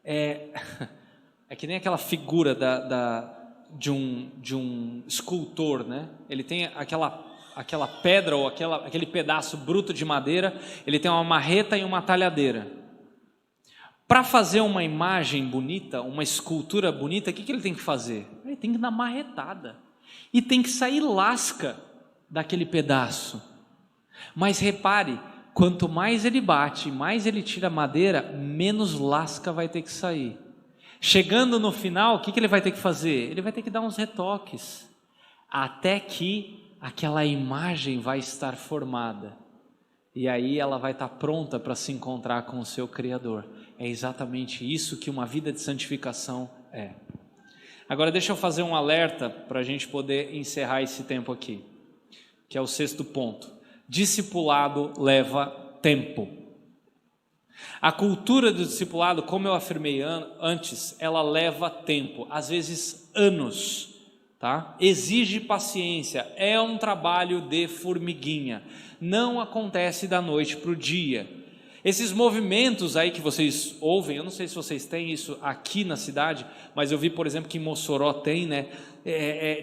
é que nem aquela figura de um escultor, né? Ele tem aquela pedra ou aquele pedaço bruto de madeira, ele tem uma marreta e uma talhadeira. Para fazer uma imagem bonita, uma escultura bonita, o que ele tem que fazer? Ele tem que dar marretada e tem que sair lasca daquele pedaço. Mas repare, quanto mais ele bate, mais ele tira a madeira, menos lasca vai ter que sair. Chegando no final, o que ele vai ter que fazer? Ele vai ter que dar uns retoques, até que aquela imagem vai estar formada. E aí ela vai estar pronta para se encontrar com o seu Criador. É exatamente isso que uma vida de santificação é. Agora deixa eu fazer um alerta para a gente poder encerrar esse tempo aqui, que é o 6º ponto. Discipulado leva tempo. A cultura do discipulado, como eu afirmei antes, ela leva tempo, às vezes anos, tá? Exige paciência, é um trabalho de formiguinha, não acontece da noite para o dia. Esses movimentos aí que vocês ouvem, eu não sei se vocês têm isso aqui na cidade, mas eu vi, por exemplo, que em Mossoró tem, né?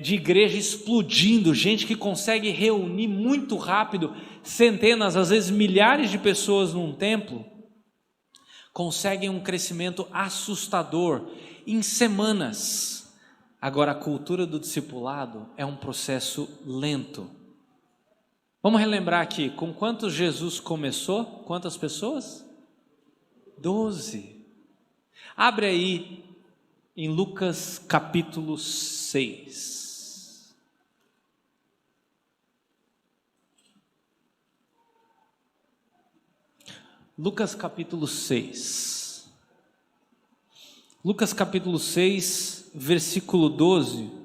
De igreja explodindo, gente que consegue reunir muito rápido centenas, às vezes milhares de pessoas num templo, conseguem um crescimento assustador em semanas. Agora, a cultura do discipulado é um processo lento. Vamos relembrar aqui, com quantos Jesus começou? Quantas pessoas? 12. Abre aí em Lucas capítulo 6. Lucas capítulo 6. Lucas capítulo 6, versículo 12.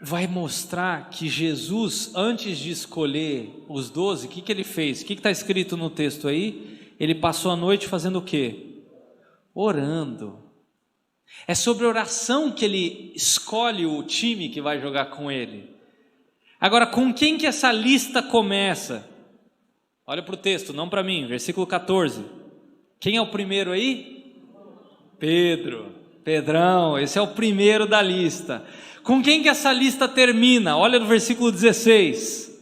Vai mostrar que Jesus, antes de escolher os 12, o que ele fez? O que está escrito no texto aí? Ele passou a noite fazendo o quê? Orando. É sobre oração que ele escolhe o time que vai jogar com ele. Agora, com quem que essa lista começa? Olha para o texto, não para mim, versículo 14. Quem é o primeiro aí? Pedrão, esse é o primeiro da lista. Com quem que essa lista termina? Olha no versículo 16.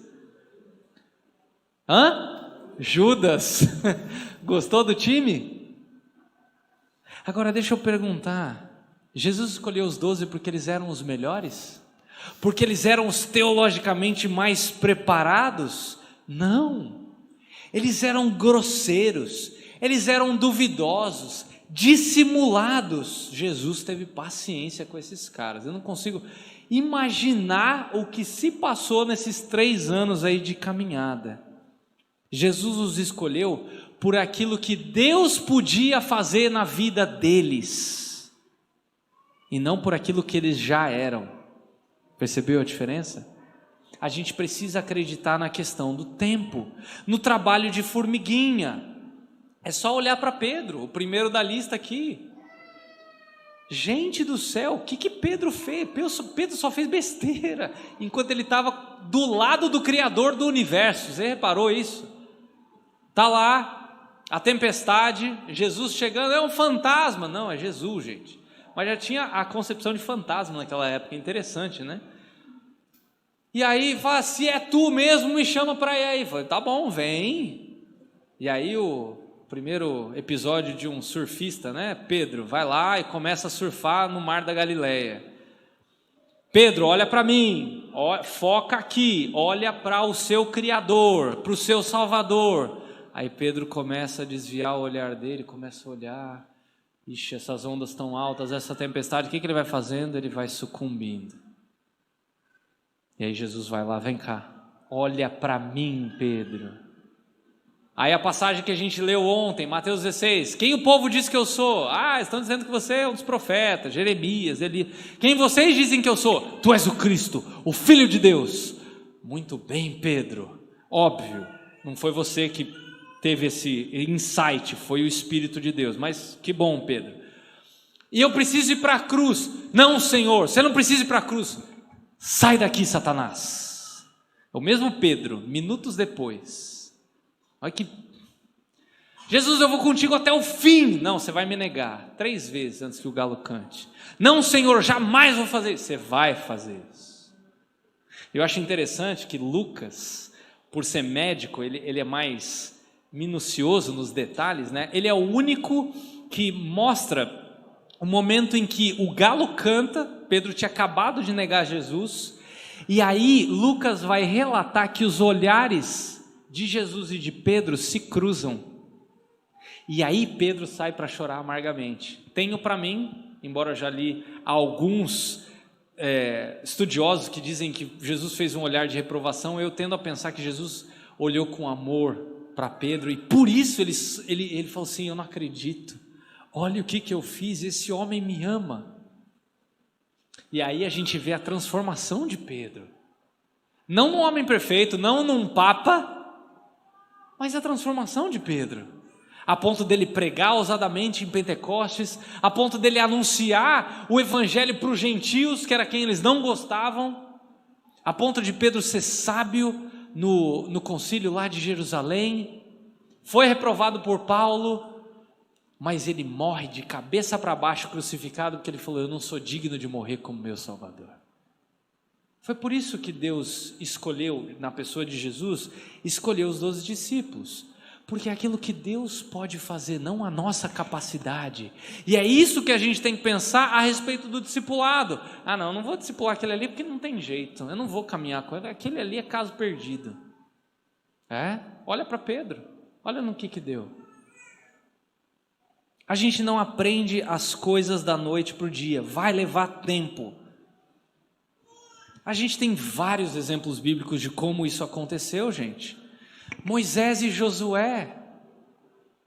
Judas. Gostou do time? Agora deixa eu perguntar, Jesus escolheu os 12 porque eles eram os melhores? Porque eles eram os teologicamente mais preparados? Não, eles eram grosseiros, eles eram duvidosos, dissimulados. Jesus teve paciência com esses caras. Eu não consigo imaginar o que se passou nesses 3 anos aí de caminhada. Jesus os escolheu por aquilo que Deus podia fazer na vida deles, e não por aquilo que eles já eram. Percebeu a diferença? A gente precisa acreditar na questão do tempo, no trabalho de formiguinha. É só olhar para Pedro, o primeiro da lista aqui. Gente do céu, o que Pedro fez? Pedro só fez besteira, enquanto ele estava do lado do Criador do universo. Você reparou isso? Está lá, a tempestade, Jesus chegando, é um fantasma. Não, é Jesus, gente. Mas já tinha a concepção de fantasma naquela época, interessante, né? E aí fala, se é tu mesmo, me chama para ir aí. Falei, tá bom, vem. E aí o primeiro episódio de um surfista, né? Pedro vai lá e começa a surfar no mar da Galileia. Pedro, olha para mim, foca aqui, olha para o seu Criador, para o seu Salvador. Aí Pedro começa a desviar o olhar dele, começa a olhar, ixi, essas ondas tão altas, essa tempestade, o que ele vai fazendo? Ele vai sucumbindo. E aí Jesus vai lá, vem cá, olha para mim, Pedro. Aí a passagem que a gente leu ontem, Mateus 16, quem o povo diz que eu sou? Ah, estão dizendo que você é um dos profetas, Jeremias, Elias. Quem vocês dizem que eu sou? Tu és o Cristo, o Filho de Deus. Muito bem, Pedro, óbvio, não foi você que teve esse insight, foi o Espírito de Deus, mas que bom, Pedro. E eu preciso ir para a cruz. Não, Senhor, você não precisa ir para a cruz. Sai daqui, Satanás. O mesmo Pedro, minutos depois. Olha que... Jesus, eu vou contigo até o fim. Não, você vai me negar 3 vezes antes que o galo cante. Não, Senhor, jamais vou fazer isso. Você vai fazer isso. Eu acho interessante que Lucas, por ser médico, ele é mais minucioso nos detalhes, né? Ele é o único que mostra o momento em que o galo canta. Pedro tinha acabado de negar Jesus, e aí Lucas vai relatar que os olhares de Jesus e de Pedro se cruzam, e aí Pedro sai para chorar amargamente. Tenho para mim, embora eu já li alguns estudiosos que dizem que Jesus fez um olhar de reprovação, eu tendo a pensar que Jesus olhou com amor para Pedro, e por isso ele falou assim, eu não acredito, olha o que eu fiz, esse homem me ama. E aí a gente vê a transformação de Pedro, não num homem perfeito, não num papa, mas a transformação de Pedro, a ponto dele pregar ousadamente em Pentecostes, a ponto dele anunciar o evangelho para os gentios, que era quem eles não gostavam, a ponto de Pedro ser sábio no concílio lá de Jerusalém, foi reprovado por Paulo, mas ele morre de cabeça para baixo crucificado, porque ele falou, eu não sou digno de morrer como meu Salvador. Foi por isso que Deus escolheu, na pessoa de Jesus, escolheu os 12 discípulos, porque é aquilo que Deus pode fazer, não a nossa capacidade. E é isso que a gente tem que pensar a respeito do discipulado. Ah não, eu não vou discipular aquele ali porque não tem jeito, eu não vou caminhar com ele, aquele ali é caso perdido. Olha para Pedro, olha no que deu. A gente não aprende as coisas da noite para o dia, vai levar tempo. A gente tem vários exemplos bíblicos de como isso aconteceu, gente. Moisés e Josué.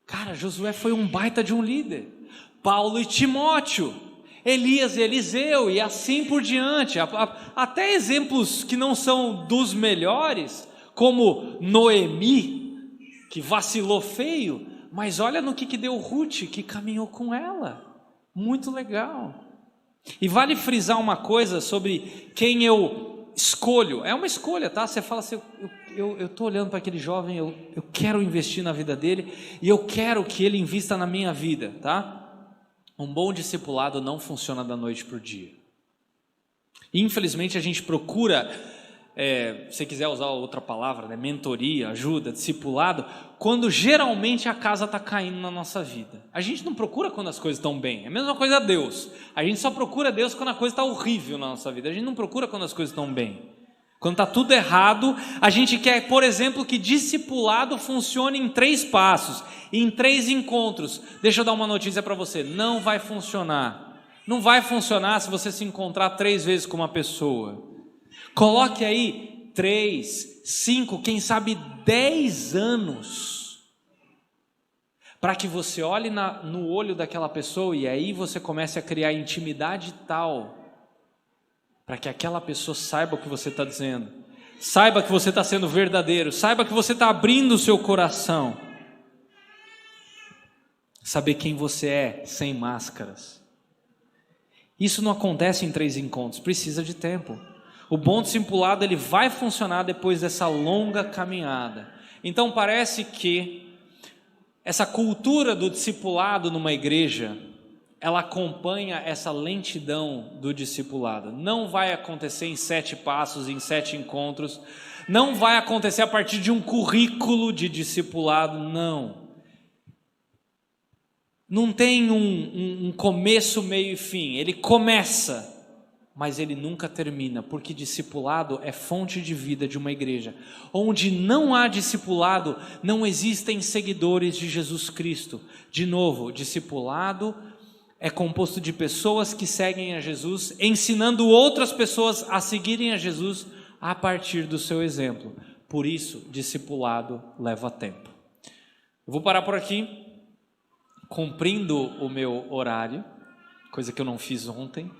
Cara, Josué foi um baita de um líder. Paulo e Timóteo. Elias e Eliseu e assim por diante. Até exemplos que não são dos melhores, como Noemi, que vacilou feio, mas olha no que deu Ruth, que caminhou com ela. Muito legal. E vale frisar uma coisa sobre quem eu escolho. É uma escolha, tá? Você fala assim, eu estou olhando para aquele jovem, eu quero investir na vida dele, e eu quero que ele invista na minha vida, tá? Um bom discipulado não funciona da noite para o dia. Infelizmente a gente procura, se quiser usar outra palavra, né, mentoria, ajuda, discipulado, quando geralmente a casa está caindo na nossa vida. A gente não procura quando as coisas estão bem, é a mesma coisa a Deus. A gente só procura Deus quando a coisa está horrível na nossa vida, a gente não procura quando as coisas estão bem. Quando está tudo errado, a gente quer, por exemplo, que discipulado funcione em 3 passos, em 3 encontros. Deixa eu dar uma notícia para você, não vai funcionar. Não vai funcionar se você se encontrar 3 vezes com uma pessoa. Coloque aí 3, 5, quem sabe 10 anos, para que você olhe no olho daquela pessoa e aí você comece a criar intimidade tal, para que aquela pessoa saiba o que você está dizendo, saiba que você está sendo verdadeiro, saiba que você está abrindo o seu coração. Saber quem você é, sem máscaras. Isso não acontece em 3 encontros, precisa de tempo. O bom discipulado, ele vai funcionar depois dessa longa caminhada. Então parece que essa cultura do discipulado numa igreja, ela acompanha essa lentidão do discipulado. Não vai acontecer em 7 passos, em 7 encontros. Não vai acontecer a partir de um currículo de discipulado, não. Não tem um começo, meio e fim. Ele começa, mas ele nunca termina, porque discipulado é fonte de vida de uma igreja. Onde não há discipulado, não existem seguidores de Jesus Cristo. De novo, discipulado é composto de pessoas que seguem a Jesus, ensinando outras pessoas a seguirem a Jesus a partir do seu exemplo. Por isso, discipulado leva tempo. Eu vou parar por aqui, cumprindo o meu horário, coisa que eu não fiz ontem.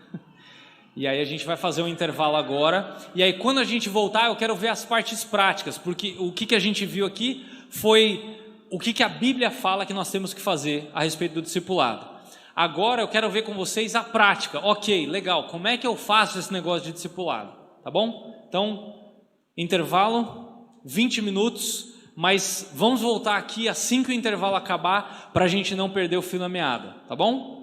E aí a gente vai fazer um intervalo agora. E aí quando a gente voltar, eu quero ver as partes práticas, porque o que a gente viu aqui foi o que a Bíblia fala que nós temos que fazer a respeito do discipulado. Agora eu quero ver com vocês a prática. Ok, legal, como é que eu faço esse negócio de discipulado? Tá bom? Então, intervalo, 20 minutos, mas vamos voltar aqui assim que o intervalo acabar, para a gente não perder o fio na meada, tá bom?